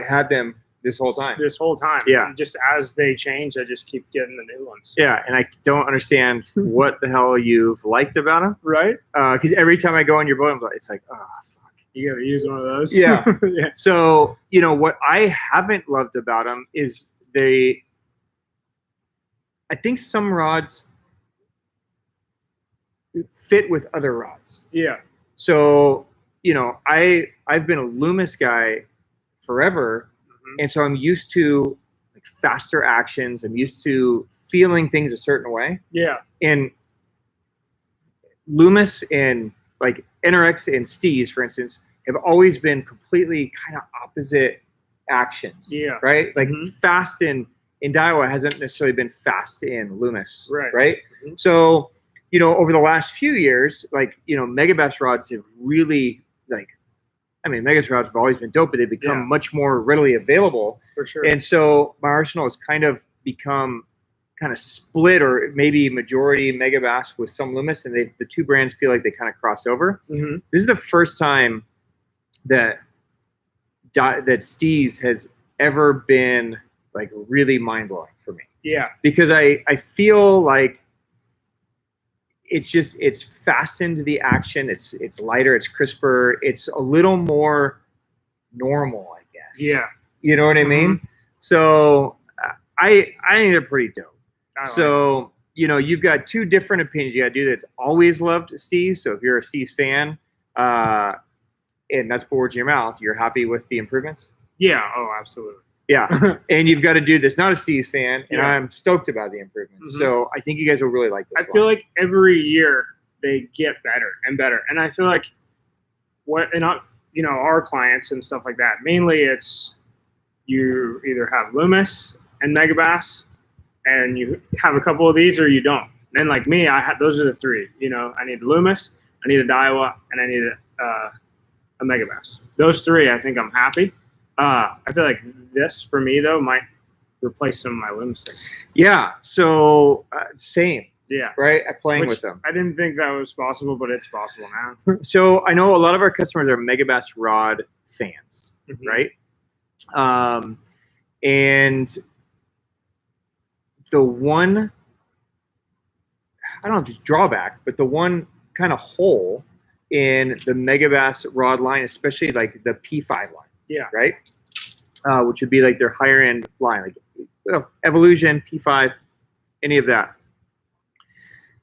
had them this whole time. This whole time. Yeah. And just as they change, I just keep getting the new ones. Yeah, and I don't understand what the hell you've liked about them. Right? Because every time I go on your boat, it's like, oh, fuck. You got to use one of those. Yeah. Yeah. So, what I haven't loved about them is I think some rods fit with other rods. Yeah. So, I've been a Loomis guy forever. And so I'm used to like faster actions. I'm used to feeling things a certain way. Yeah. And Loomis and like NRX and Steez, for instance, have always been completely kind of opposite actions. Yeah. Right? Like fast in Daiwa hasn't necessarily been fast in Loomis. Right. Right? So, over the last few years, like, Mega Bass rods have really Mega Bass rods have always been dope, but they've become much more readily available. For sure. And so my arsenal has kind of become kind of split, or maybe majority Mega Bass with some Loomis, and the 2 brands feel like they kind of cross over. This is the first time that Steez has ever been like really mind blowing for me. Yeah. Because I feel like it's fastened to the action. It's lighter. It's crisper. It's a little more normal, I guess. Yeah. You know what I mean? So I think they're pretty dope. So, you've got 2 different opinions. You got a dude that's always loved Steez. So if you're a Steez fan, and that's put words in your mouth, you're happy with the improvements? Yeah. Oh, absolutely. Yeah. And you've got a dude that's not a Steez fan, and I'm stoked about the improvements. So I think you guys will really like this. I feel like every year they get better and better. And I feel like our clients and stuff like that, mainly it's you either have Loomis and Mega Bass, and you have a couple of these, or you don't. And like me, those are the 3. I need a Loomis, I need a Daiwa, and I need a Mega Bass. Those 3, I think I'm happy. I feel like this, for me, though, might replace some of my Loomises. Yeah, so same. Yeah. Right? Playing with them. I didn't think that was possible, but it's possible now. So I know a lot of our customers are Mega Bass rod fans, right? And the one, I don't know if it's drawback, but the one kind of hole in the Megabass rod line, especially like the P5 line. Yeah. Right. Which would be like their higher end line, like Evolution, P5, any of that.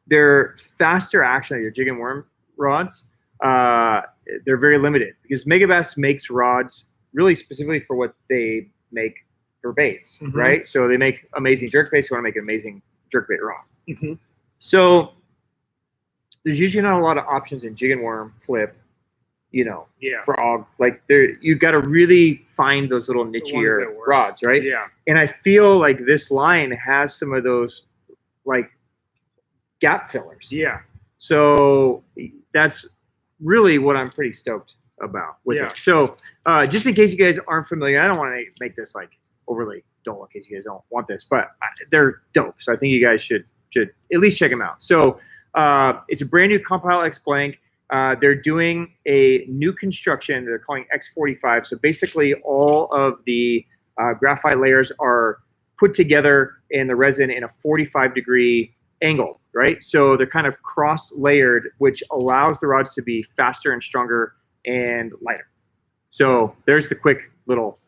Their faster action, your jig and worm rods, they're very limited because Megabass makes rods really specifically for what they make for baits, right? So they make amazing jerk baits. You want to make an amazing jerkbait rod. So there's usually not a lot of options in jig and worm, flip, for all, like you got to really find those little nichier rods, right? Yeah. And I feel like this line has some of those like gap fillers. Yeah. So that's really what I'm pretty stoked about with it. So just in case you guys aren't familiar, I don't want to make this like overly dull in case you guys don't want this, but they're dope. So I think you guys should at least check them out. So it's a brand new Compile X blank. They're doing a new construction. They're calling X45. So basically all of the graphite layers are put together in the resin in a 45-degree angle, right? So they're kind of cross-layered, which allows the rods to be faster and stronger and lighter. So there's the quick little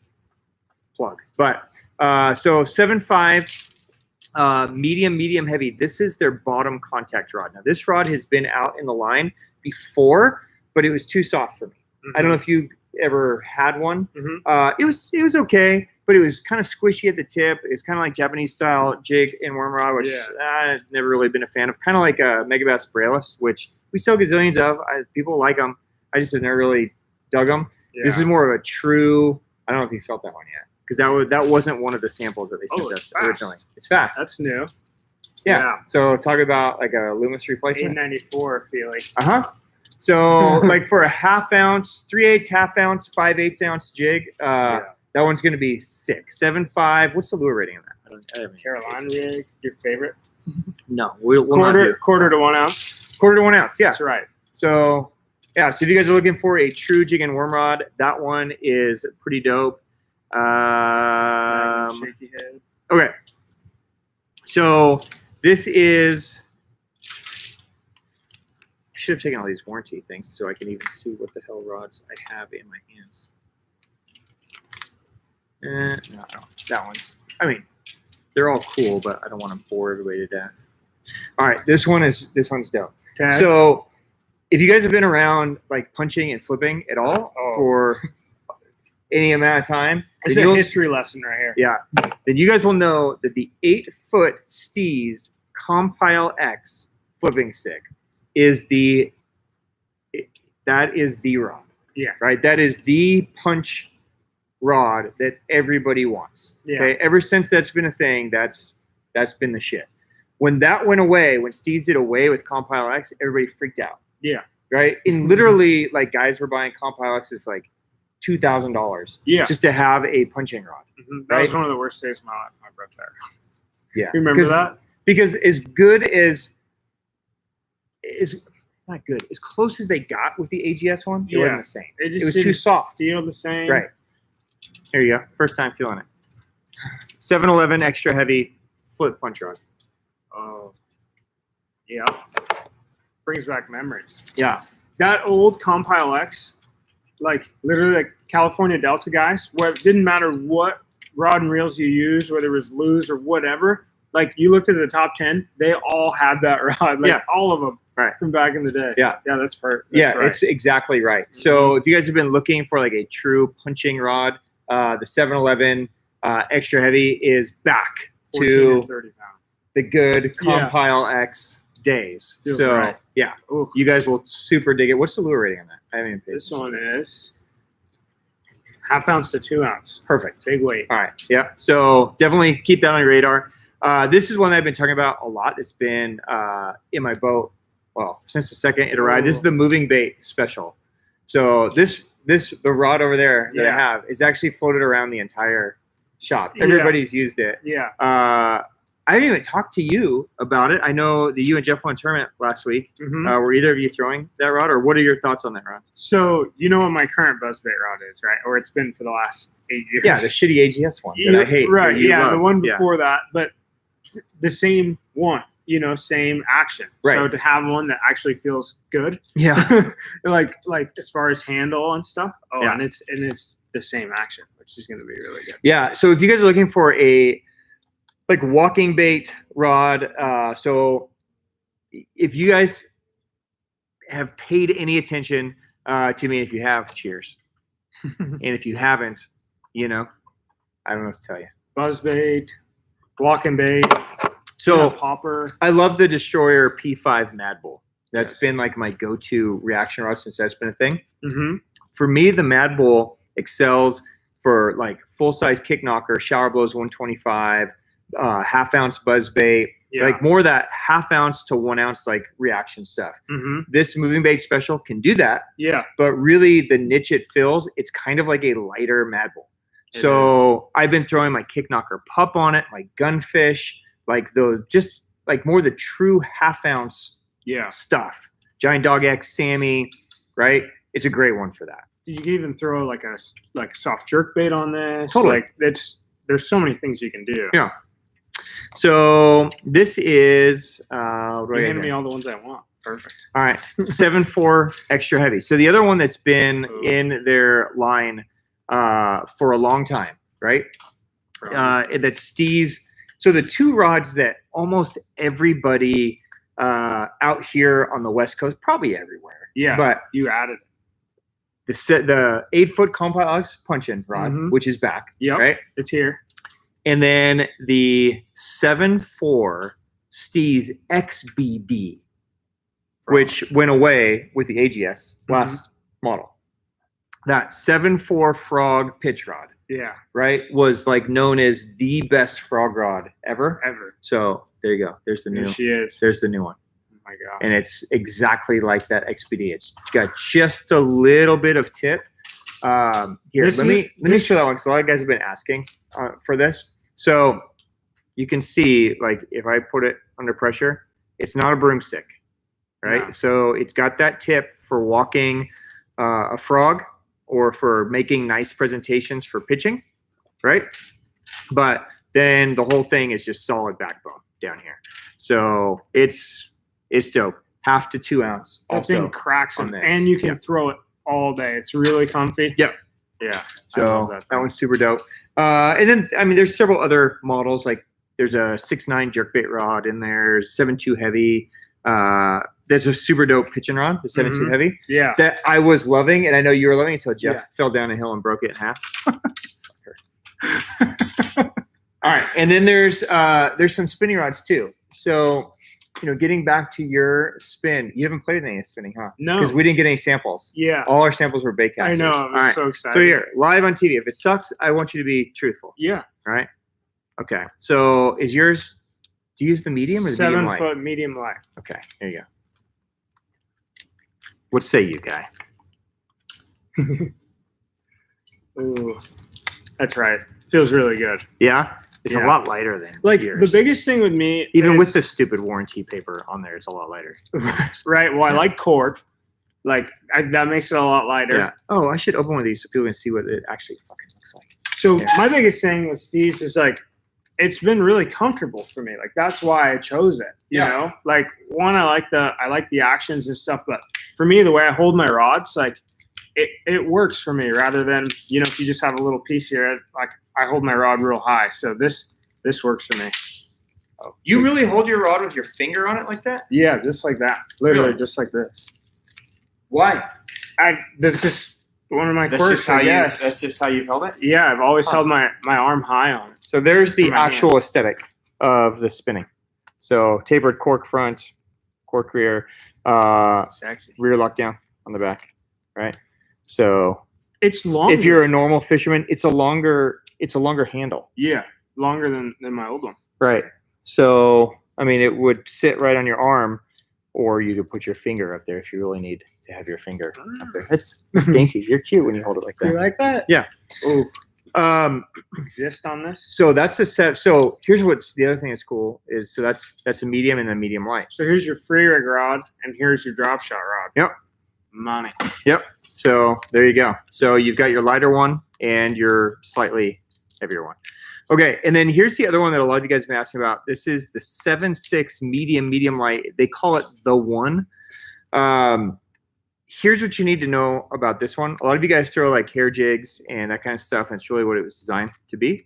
plug. But so 7.5 medium heavy. This is their bottom contact rod. Now this rod has been out in the line before, but it was too soft for me. I don't know if you ever had one. It was okay, but it was kind of squishy at the tip. It's kind of like Japanese style jig and worm rod, which I've never really been a fan of. Kind of like a Megabass Brailless, which we sell gazillions of. People like them. I just have never really dug them. This is more of a true. I don't know if you felt that one yet, because that wasn't one of the samples that they sent us originally. It's fast. That's new. Yeah. So talk about like a Loomis replacement. 894 feeling. So like for a half ounce, 3/8 half ounce, 5/8 ounce jig, that one's going to be sick. 7.5. What's the lure rating on that? I don't Carolina rig, your favorite? No, we'll quarter to 1 ounce. Quarter to 1 ounce. Yeah, that's right. So yeah, so if you guys are looking for a true jig and worm rod, that one is pretty dope. Shaky head. Okay. So this is. I should have taken all these warranty things so I can even see what the hell rods I have in my hands. No, that one's. I mean, they're all cool, but I don't want to bore everybody to death. All right, this one's dope. Okay. So, if you guys have been around like punching and flipping at all for any amount of time, it's a history lesson right here. Yeah, then you guys will know that the 8-foot Steez Compile X flipping stick is the rod. Yeah. Right. That is the punch rod that everybody wants. Yeah. Okay. Ever since that's been a thing, that's been the shit. When that went away, when Steez did away with Compile X, everybody freaked out. Yeah. Right. And literally, like guys were buying Compile X's for like $2,000. Yeah. Just to have a punching rod. That was one of the worst days of my life. My broke that. Yeah. You remember that? Because as good as not good, as close as they got with the AGS one, it wasn't the same. It was too soft. Feel the same. Right. Here you go. First time feeling it. 7-Eleven extra heavy flip punch rod. Oh. Yeah. Brings back memories. Yeah. That old Compile X, like literally like California Delta guys, where it didn't matter what rod and reels you used, whether it was Lew's or whatever, like you looked at the top 10, they all had that rod. Like all of them. Right. From back in the day. Yeah. Yeah, that's right. It's exactly right. So if you guys have been looking for like a true punching rod, the 7-Eleven extra heavy is back to 30 pounds. The good Compile X days. Feels so right. Yeah, you guys will super dig it. What's the lure rating on that? I haven't even paid This one is half ounce to 2 ounce. Perfect. Big weight. All right. Yeah. So definitely keep that on your radar. This is one that I've been talking about a lot. It's been in my boat. Well, since the second it arrived. This is the moving bait special. So the rod over there that I have is actually floated around the entire shop. Everybody's used it. Yeah. I didn't even talk to you about it. I know that you and Jeff won a tournament last week. Were either of you throwing that rod, or what are your thoughts on that rod? So you know what my current buzzbait rod is, right? Or it's been for the last 8 years. Yeah, the shitty AGS one that I hate. Right. Yeah, love. the one before that, but the same one. same action. Right. So to have one that actually feels good, Yeah. like as far as handle and stuff. Oh, Yeah. and it's the same action, which is going to be really good. Yeah. So if you guys are looking for a like walking bait rod, so if you guys have paid any attention to me, if you have, cheers. And if you haven't, I don't know what to tell you. Buzzbait, walking bait, So popper. I love the Destroyer P5 Mad Bull. That's Yes. been like my go-to reaction rod since that's been a thing. Mm-hmm. For me, the Mad Bull excels for like full-size kick knocker, shower blows 125, half-ounce buzzbait, like more of that half-ounce to 1 ounce like reaction stuff. Mm-hmm. This moving bait special can do that. Yeah. But really, the niche it fills, it's kind of like a lighter Mad Bull. So I've been throwing my kick knocker pup on it, my gunfish, like those, just like more the true half-ounce stuff. Giant Dog X, Sammy, right? It's a great one for that. You can even throw like a soft jerk bait on this. Totally. Like there's so many things you can do. Yeah. So this is You handed me all the ones I want. Perfect. All right, 7.4 extra heavy. So the other one that's been in their line for a long time, right? That's Steez. So the two rods that almost everybody out here on the West Coast, probably everywhere. Yeah. But you added the 8-foot Complex punch-in rod, which is back. Yep. Right. It's here. And then the 7.4 Steez XBD, which went away with the AGS last model. That 7.4 frog pitch rod, right, was like known as the best frog rod ever. So there you go. There's the new. There she is. There's the new one. Oh my gosh. And it's exactly like that XBD. It's got just a little bit of tip. Here, let me show that one because a lot of guys have been asking for this. So you can see, like, if I put it under pressure, it's not a broomstick, right? No. So it's got that tip for walking a frog or for making nice presentations for pitching, right? But then the whole thing is just solid backbone down here. So it's dope. 1/2 to 2 ounce. That thing cracks on this, and you can throw it all day. It's really comfy. Yep. Yeah. So that one's super dope. And then, I mean, there's several other models. Like there's a 6.9 jerkbait rod, and there's 7.2 heavy. There's a super dope pitching rod, the 7.2 heavy. Yeah. That I was loving, and I know you were loving until Jeff fell down a hill and broke it in half. All right, and then there's some spinning rods too. So, getting back to your spin, you haven't played any spinning, huh? No, because we didn't get any samples. Yeah, all our samples were bait casters. I know. I was so excited. So here, live on TV. If it sucks, I want you to be truthful. Yeah. All right. Okay. So is yours? Do you use the medium or the medium light? 7 foot medium light. Okay. Here you go. What say you, guy? Ooh, that's right. Feels really good. Yeah. It's a lot lighter than yours. The biggest thing with me, even with the stupid warranty paper on there, it's a lot lighter. Right. Well, I like cork. That makes it a lot lighter. Yeah. Oh, I should open one of these so people can see what it actually fucking looks like. So my biggest thing with Steez is it's been really comfortable for me. That's why I chose it. You know, one, I like the actions and stuff, but for me, the way I hold my rods, it works for me rather than, if you just have a little piece here, I hold my rod real high. So this works for me. Oh, you really hold your rod with your finger on it like that? Yeah, just like that. Literally just like this. Why? That's just one of my quirks, I guess. That's just how you've held it? Yeah, I've always held my arm high on it. So there's the actual aesthetic of the spinning. So tapered cork front, cork rear, sexy. Rear lockdown on the back, right? So it's long. If you're a normal fisherman, it's a longer handle. Yeah, longer than my old one. Right. So I mean, it would sit right on your arm, or you could put your finger up there if you really need to have your finger up there. That's dainty. You're cute when you hold it like that. You like that? Yeah. Oh. Exist on this. So that's the set. So here's what's the other thing that's cool is that's a medium and a medium light. So here's your free rig rod, and here's your drop shot rod. Yep. Money. Yep. So there you go. So you've got your lighter one and your slightly heavier one. Okay, and then here's the other one that a lot of you guys have been asking about. This is the 7.6 medium light. They call it the one. Here's what you need to know about this one. A lot of you guys throw like hair jigs and that kind of stuff, and it's really what it was designed to be.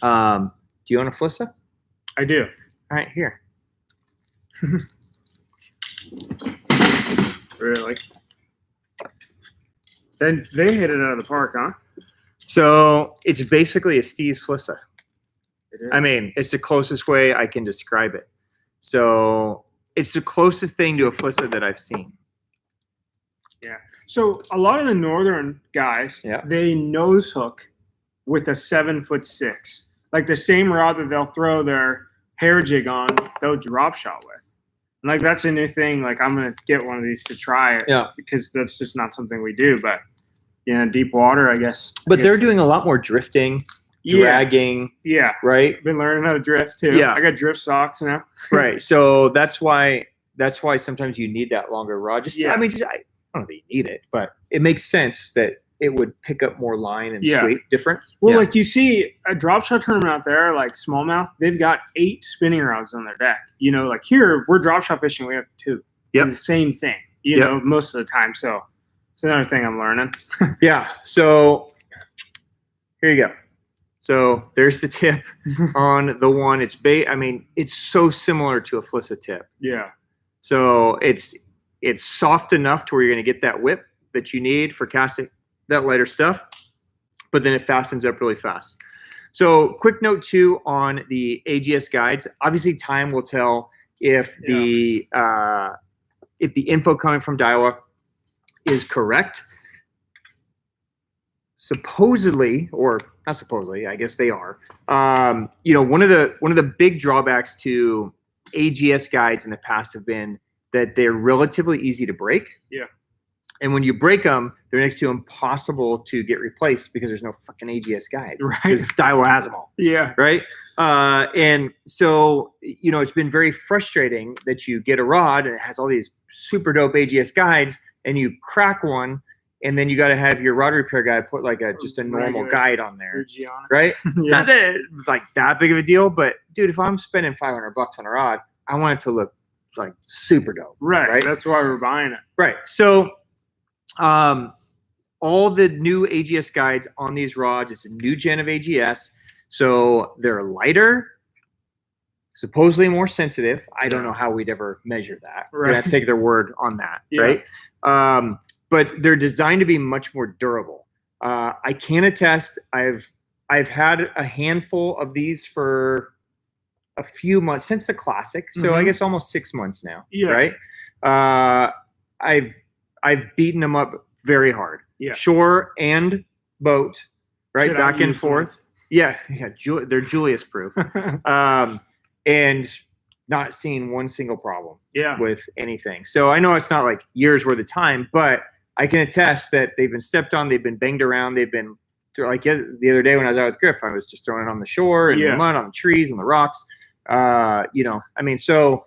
Do you own a Flissa? I do. All right, here. Really? Then they hit it out of the park, huh? So it's basically a Steez Flissa. It is. I mean, it's the closest way I can describe it. So it's the closest thing to a Flissa that I've seen. Yeah. So a lot of the northern guys, they nose hook with a 7'6", like the same rod that they'll throw their hair jig on, they'll drop shot with. And like that's a new thing. Like I'm gonna get one of these to try it. Yeah. Because that's just not something we do. But yeah, deep water, I guess. But they're doing a lot more drifting, dragging. Yeah. Right. Been learning how to drift too. Yeah. I got drift socks now. Right. So that's why sometimes you need that longer rod. I mean, I don't know that you need it, but it makes sense that it would pick up more line and sweep different. Well, like you see a drop shot tournament out there, like smallmouth, they've got 8 spinning rods on their deck. You know, like here, if we're drop shot fishing, we have 2. Yep. It's the same thing, you know, most of the time. So it's another thing I'm learning. Yeah. So here you go. So there's the tip on the one. I mean, it's so similar to a Flissa tip. Yeah. So it's soft enough to where you're going to get that whip that you need for casting that lighter stuff, but then it fastens up really fast. So quick note too on the AGS guides. Obviously, time will tell if the info coming from Daiwa is correct. Supposedly, or not supposedly, I guess they are. You know, one of the big drawbacks to AGS guides in the past have been that they're relatively easy to break. Yeah. And when you break them, they're next to impossible to get replaced because there's no fucking AGS guides. Right. Because Daiwa has them all. Yeah. Right. And so, you know, it's been very frustrating that you get a rod and it has all these super dope AGS guides and you crack one and then you got to have your rod repair guy put like just a normal guide on there. Right. Not that it's like that big of a deal, but dude, if I'm spending $500 on a rod, I want it to look like super dope. Right. That's why we're buying it. Right. So, all the new AGS guides on these rods, it's a new gen of AGS. So they're lighter, supposedly more sensitive. I don't know how we'd ever measure that. We're gonna have to take their word on that. Right. But they're designed to be much more durable. I can attest, I've had a handful of these for a few months since the classic. So I guess almost 6 months now. Yeah. Right. I've beaten them up very hard. Yeah. Shore and boat, right? Back and forth. Yeah. They're Julius proof. And not seeing one single problem with anything. So I know it's not like years worth of time, but I can attest that they've been stepped on, they've been banged around, they've been like the other day when I was out with Griff, I was just throwing it on the shore and the mud, on the trees, on the rocks. You know, I mean, so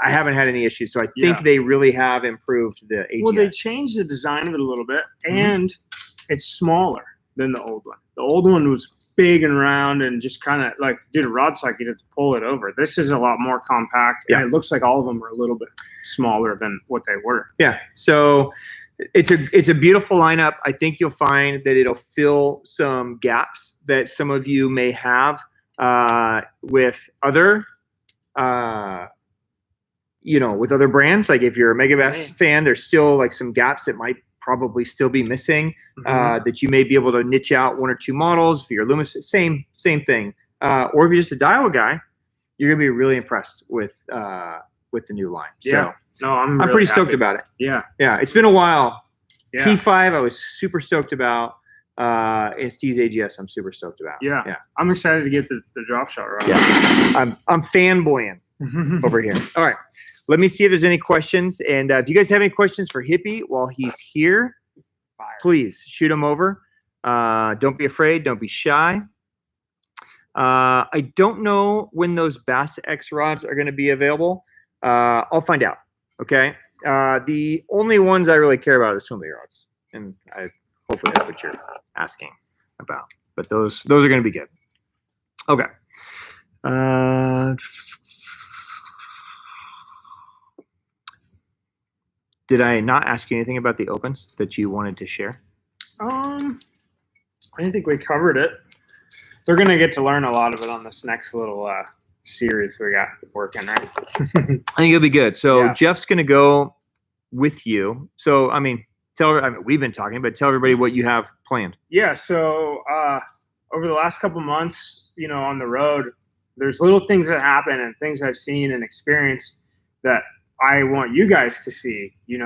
I haven't had any issues. So I think they really have improved the AGS. Well, they changed the design of it a little bit, and it's smaller than the old one. The old one was big and round and just kind of like, dude, a rod cycle, you have to pull it over. This is a lot more compact, and it looks like all of them are a little bit smaller than what they were. Yeah. So it's a beautiful lineup. I think you'll find that it'll fill some gaps that some of you may have with other you know, with other brands. Like if you're a Mega Bass fan, there's still like some gaps that might probably still be missing that you may be able to niche out 1 or 2 models. If you're Loomis, same thing. Or if you're just a Daiwa guy, you're gonna be really impressed with the new line. So no, I'm really pretty stoked about it. Yeah. It's been a while. P5 I was super stoked about. And Steez AGS I'm super stoked about. Yeah. I'm excited to get the drop shot right. I'm fanboying over here. All right. Let me see if there's any questions. And if you guys have any questions for Hippie while he's here, please shoot them over. Don't be afraid. Don't be shy. I don't know when those Bass X rods are going to be available. I'll find out. Okay. The only ones I really care about are the swim bait rods. And hopefully that's what you're asking about. But those are going to be good. Okay. Did I not ask you anything about the opens that you wanted to share? I didn't think we covered it. They're gonna get to learn a lot of it on this next little series we got working, right? I think it'll be good. So Yeah. Jeff's gonna go with you. So I mean, we've been talking, but tell everybody what you have planned. Yeah. So over the last couple months, on the road, there's little things that happen and things I've seen and experienced that I want you guys to see. You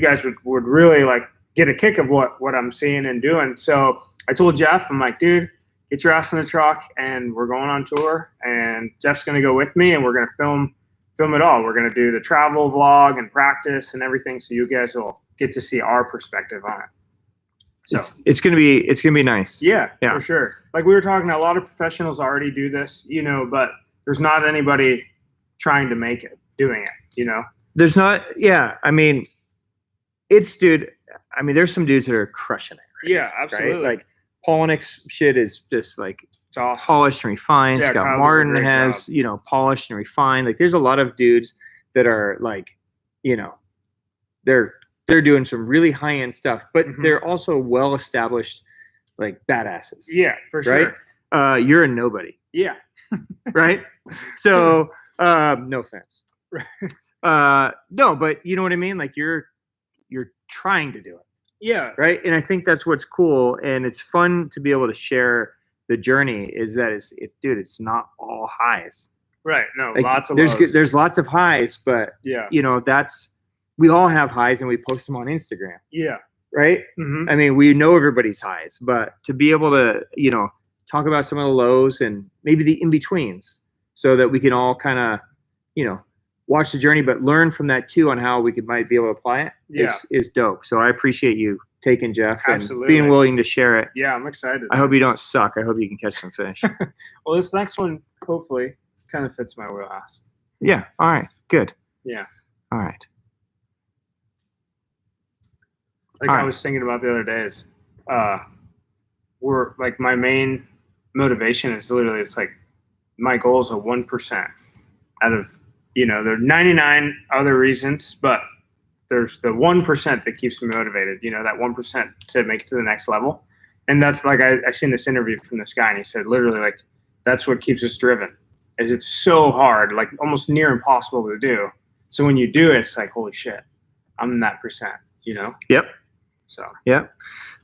guys would really like get a kick of what I'm seeing and doing. So I told Jeff, I'm like, dude, get your ass in the truck and we're going on tour. And Jeff's going to go with me and we're going to film it all. We're going to do the travel vlog and practice and everything. So you guys will get to see our perspective on it. So it's gonna be nice. Yeah, for sure. Like we were talking, a lot of professionals already do this, but there's not anybody trying to make it, doing it, There's not. Yeah, I mean, dude. I mean, there's some dudes that are crushing it. Right? Yeah, absolutely. Right? Like Polinick's shit is just like it's awesome. Polished and refined. Yeah, Scott Martin has polished and refined. Like there's a lot of dudes that are like, they're doing some really high end stuff, but they're also well established, like badasses. Yeah, for sure. Right? You're a nobody. Yeah. Right. So no offense. No, but you know what I mean. Like you're trying to do it. Yeah. Right. And I think that's what's cool, and it's fun to be able to share the journey. Is that dude? It's not all highs. Right. No, like, lots of lows. There's lots of highs, but we all have highs and we post them on Instagram. Yeah. Right. Mm-hmm. I mean, we know everybody's highs, but to be able to, talk about some of the lows and maybe the in-betweens so that we can all kind of, watch the journey, but learn from that too on how we might be able to apply it is dope. So I appreciate you taking Jeff and being willing to share it. Yeah, I'm excited. I hope you don't suck. I hope you can catch some fish. Well, this next one, hopefully, kind of fits my wheelhouse. Yeah. All right. Good. Yeah. All right. I was thinking about the other days, we're like my main motivation is literally it's like my goal is a 1% out of there are 99 other reasons, but there's the 1% that keeps me motivated. That 1% to make it to the next level, and that's like I seen this interview from this guy, and he said literally like that's what keeps us driven. Is it's so hard, like almost near impossible to do. So when you do it, it's like holy shit, I'm in that percent. Yep. So yep.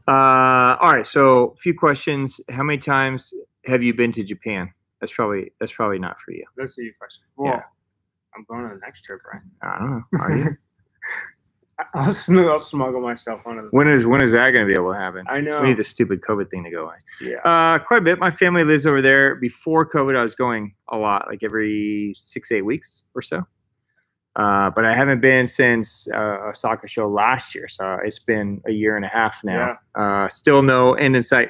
All right. So a few questions. How many times have you been to Japan? That's probably not for you. That's a you question. Well, yeah. I'm going on the next trip, right? I don't know. Are you? I'll smuggle myself onto the. When is that going to be able to happen? I know. We need the stupid COVID thing to go away. Yeah. Quite a bit. My family lives over there. Before COVID, I was going a lot, like every 6-8 weeks or so. But I haven't been since Osaka show last year, so it's been a year and a half now. Yeah. Still no end in sight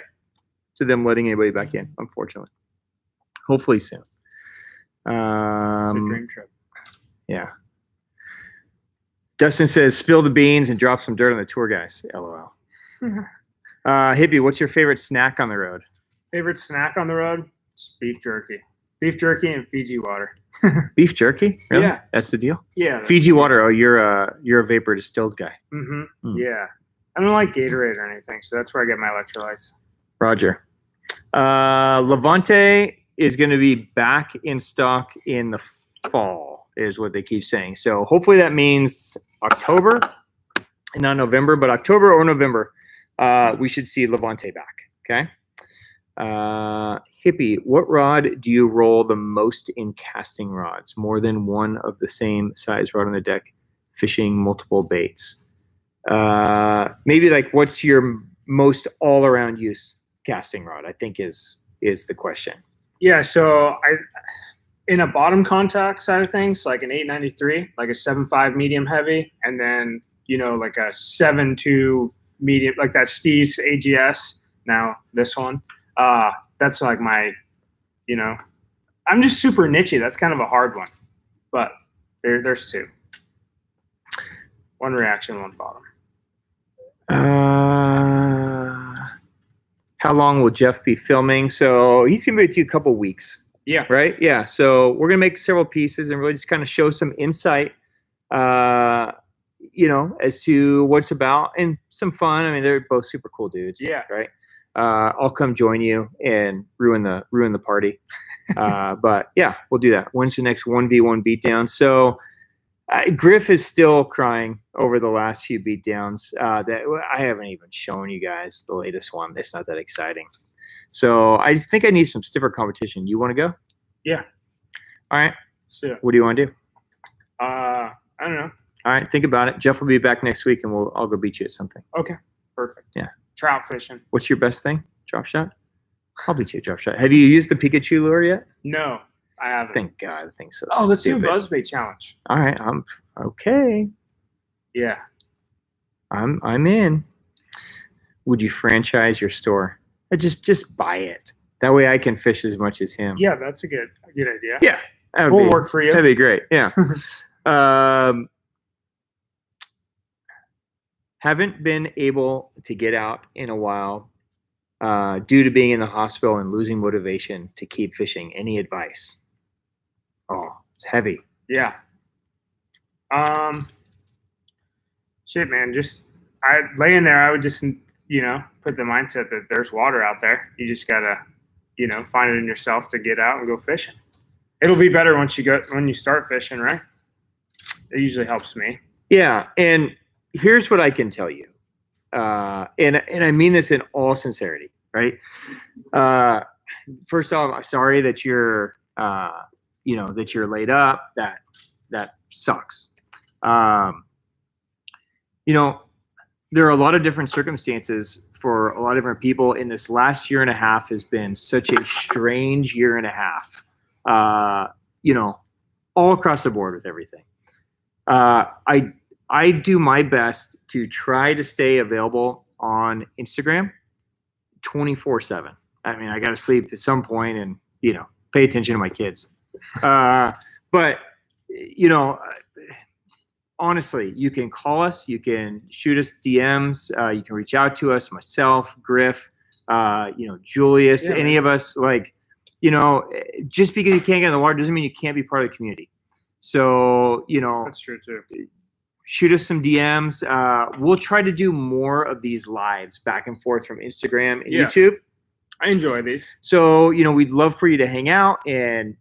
to them letting anybody back in, unfortunately. Hopefully soon. It's a dream trip. Yeah. Dustin says, spill the beans and drop some dirt on the tour guys. LOL. Hippie, what's your favorite snack on the road? Favorite snack on the road? It's beef jerky. Beef jerky and Fiji water. Beef jerky? Really? Yeah. That's the deal? Yeah. Fiji water. Oh, you're a vapor distilled guy. Mm-hmm. Yeah. I don't like Gatorade or anything, so that's where I get my electrolytes. Roger. Levante is going to be back in stock in the fall, is what they keep saying. So hopefully that means October, not November, but October or November, we should see Levante back. Okay. Hippie, what rod do you roll the most in casting rods? More than one of the same size rod on the deck, fishing multiple baits. Maybe like what's your most all-around use casting rod, I think is the question. Yeah, so in a bottom contact side of things, like an 893, like a 7.5 medium heavy, and then like a 7.2 medium, like that Steez AGS. Now this one. That's like my, I'm just super nichey. That's kind of a hard one, but there's two. One reaction, one bottom. how long will Jeff be filming? So he's gonna be with you a couple weeks. Yeah. Right? Yeah. So we're gonna make several pieces and really just kind of show some insight, as to what it's about and some fun. I mean, they're both super cool dudes. Yeah. Right. I'll come join you and ruin the party. But yeah, we'll do that. When's the next 1v1 beatdown? So Griff is still crying over the last few beatdowns. That I haven't even shown you guys the latest one. It's not that exciting. So I just think I need some stiffer competition. You want to go? Yeah. All right. So What do you want to do? I don't know. All right, think about it. Jeff will be back next week, and I'll go beat you at something. Okay. Perfect. Yeah. Trout fishing. What's your best thing? Drop shot? I'll beat you at drop shot. Have you used the Pikachu lure yet? No, I haven't. Thank God. The thing's so let's do a stupid. buzzbait challenge. All right. I'm okay. Yeah. I'm in. Would you franchise your store? Or just buy it. That way I can fish as much as him. Yeah, that's a good idea. Yeah. We'll work for you. That'd be great. Yeah. Haven't been able to get out in a while due to being in the hospital and losing motivation to keep fishing. Any advice? Oh, it's heavy. Yeah. Shit, man. Laying there, I would just, put the mindset that there's water out there. You just gotta, find it in yourself to get out and go fishing. It'll be better when you start fishing, right? It usually helps me. Yeah, and here's what I can tell you, and I mean this in all sincerity, right? First off, I'm sorry that you're, that you're laid up. That sucks. There are a lot of different circumstances for a lot of different people. In this last year and a half has been such a strange year and a half. All across the board with everything. I do my best to try to stay available on Instagram 24/7. I mean, I got to sleep at some point and, pay attention to my kids. But, honestly, you can call us, you can shoot us DMs, you can reach out to us, myself, Griff, Julius, any of us, just because you can't get in the water doesn't mean you can't be part of the community. So, That's true too. Shoot us some DMs. We'll try to do more of these lives back and forth from Instagram and YouTube. I enjoy these. So, we'd love for you to hang out and,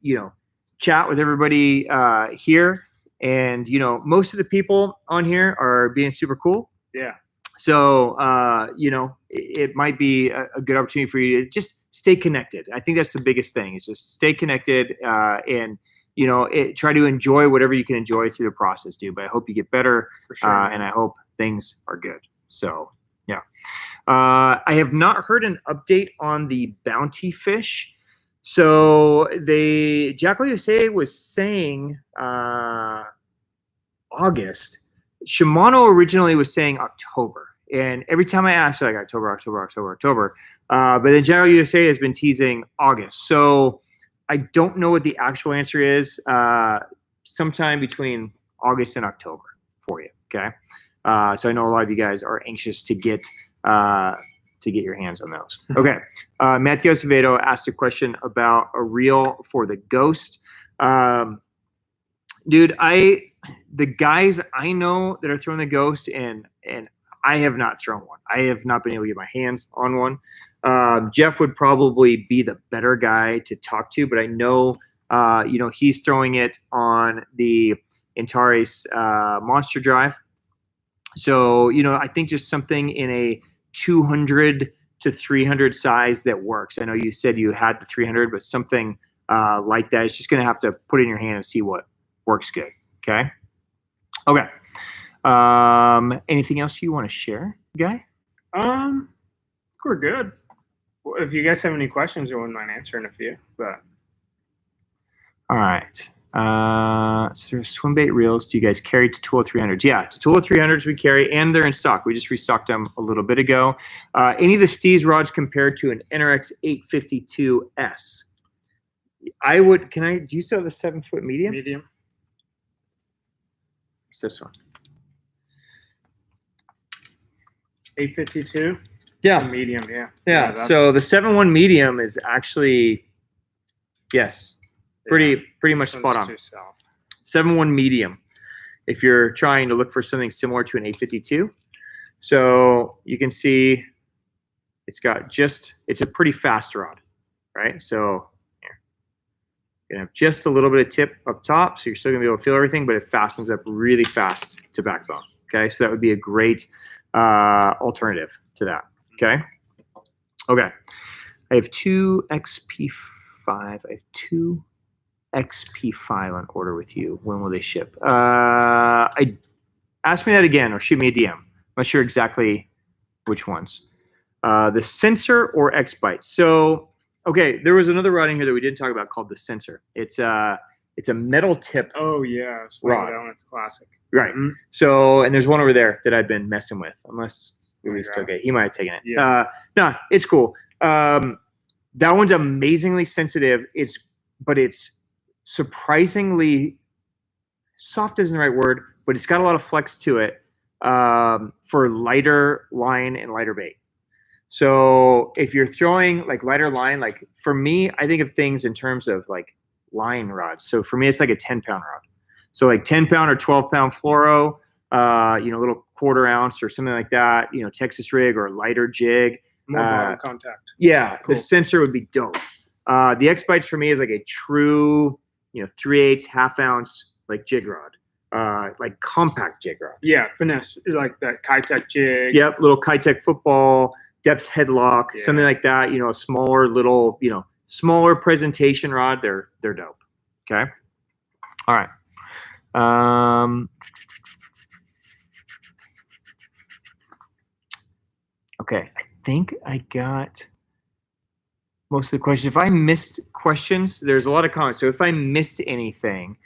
chat with everybody here. And, most of the people on here are being super cool. Yeah. So, it might be a good opportunity for you to just stay connected. I think that's the biggest thing is just stay connected and, try to enjoy whatever you can enjoy through the process, dude. But I hope you get better. For sure. And I hope things are good. So, yeah. I have not heard an update on the bounty fish. So Jack USA was saying August. Shimano originally was saying October. And every time I asked, they're like October. But then Jack USA has been teasing August. So I don't know what the actual answer is. Sometime between August and October for you. Okay. So I know a lot of you guys are anxious to get your hands on those. Okay. Matthew Acevedo asked a question about a reel for the Ghost. Dude, the guys I know that are throwing the Ghost and I have not thrown one. I have not been able to get my hands on one. Jeff would probably be the better guy to talk to, but I know, he's throwing it on the Antares Monster Drive. So, I think just something in a 200 to 300 size that works. I know you said you had the 300, but something like that. It's just going to have to put it in your hand and see what works good. Okay. Okay. Anything else you want to share, Guy? We're good. If you guys have any questions, I wouldn't mind answering a few. But all right. So swim bait reels. Do you guys carry Tatula 300s? Yeah, Tatula 300s we carry, and they're in stock. We just restocked them a little bit ago. Any of the Steez rods compared to an NRX 852S? Do you still have a 7-foot medium? Medium. What's this one? 852. Yeah. Medium, yeah. Yeah. So the 7-1 medium is actually, yes, pretty much spot on. 7-1 medium. If you're trying to look for something similar to an 852, so you can see it's got it's a pretty fast rod, right? So here, you're gonna have just a little bit of tip up top, so you're still gonna be able to feel everything, but it fastens up really fast to backbone. Okay, so that would be a great alternative to that. Okay. Okay. I have two XP5. I have two XP5 on order with you. When will they ship? Ask me that again or shoot me a DM. I'm not sure exactly which ones. The sensor or X-Bite. So, okay, there was another rod in here that we didn't talk about called the sensor. It's a metal tip. Oh yeah, rod. That one, it's classic. Right. Mm-hmm. So, and there's one over there that I've been messing with, unless Julius took it. He might have taken it. Yeah. No, it's cool. That one's amazingly sensitive. But it's surprisingly soft isn't the right word, but it's got a lot of flex to it for lighter line and lighter bait. So if you're throwing like lighter line, like for me, I think of things in terms of like line rods. So for me, it's like a 10-pound rod. So like 10-pound or 12-pound fluoro, little 1/4 ounce or something like that, Texas rig or a lighter jig. More bottom contact. Yeah, cool. The sensor would be dope. The X-Bites for me is like a true, 3/8, 1/2 ounce like jig rod, like compact jig rod. Yeah, finesse, like that Kitech jig. Yep, little Kitech football, depth headlock, something like that. A smaller little, smaller presentation rod. They're dope. Okay. All right. Okay, I think I got most of the questions. If I missed questions, there's a lot of comments. So if I missed anything,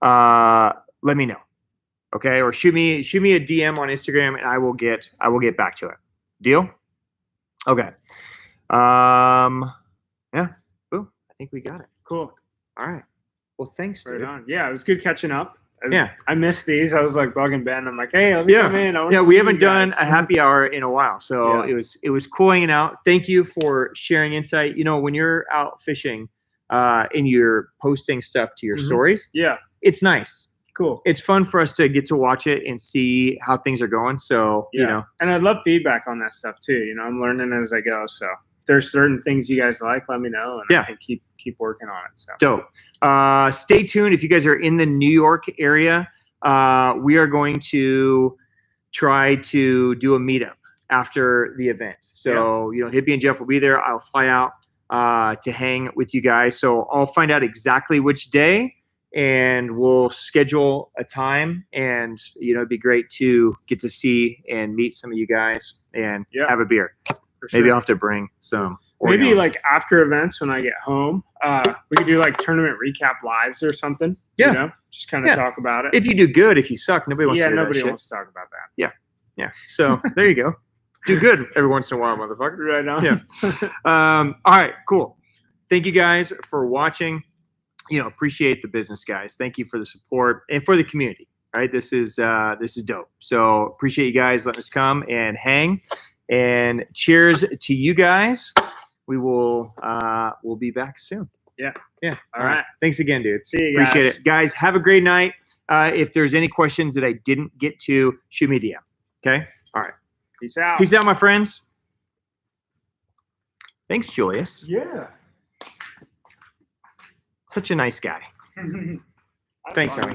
let me know. Okay, or shoot me a DM on Instagram, and I will get back to it. Deal? Okay. Yeah. Ooh, I think we got it. Cool. All right. Well, thanks, dude. Right on. Yeah, it was good catching up. Yeah. I missed these. I was like bugging Ben. I'm like, hey, let me come in. We haven't done a happy hour in a while, so it was cool hanging out. Thank you for sharing insight. When you're out fishing, and you're posting stuff to your stories, it's nice. Cool. It's fun for us to get to watch it and see how things are going. So and I love feedback on that stuff too. I'm learning as I go. So if there's certain things you guys like, let me know, and I can keep working on it. So dope. Stay tuned if you guys are in the New York area. We are going to try to do a meetup after the event. So Hippie and Jeff will be there. I'll fly out to hang with you guys. So I'll find out exactly which day, and we'll schedule a time. And it'd be great to get to see and meet some of you guys and have a beer. Maybe I'll have to bring some. Maybe like after events when I get home, we could do like tournament recap lives or something. Yeah. Just kind of talk about it. If you do good, if you suck, nobody wants to hear nobody that shit. wants to talk about that. Yeah. So there you go. Do good every once in a while, motherfucker. Right on. Yeah. All right, cool. Thank you guys for watching. Appreciate the business, guys. Thank you for the support and for the community. Right. This is dope. So appreciate you guys letting us come and hang. And cheers to you guys. We will we'll be back soon. Yeah. All right. Thanks again, dude. See you guys. Appreciate it. Guys, have a great night. If there's any questions that I didn't get to, shoot me a DM. Okay? All right. Peace out. Peace out, my friends. Thanks, Julius. Yeah. Such a nice guy. Thanks, homie.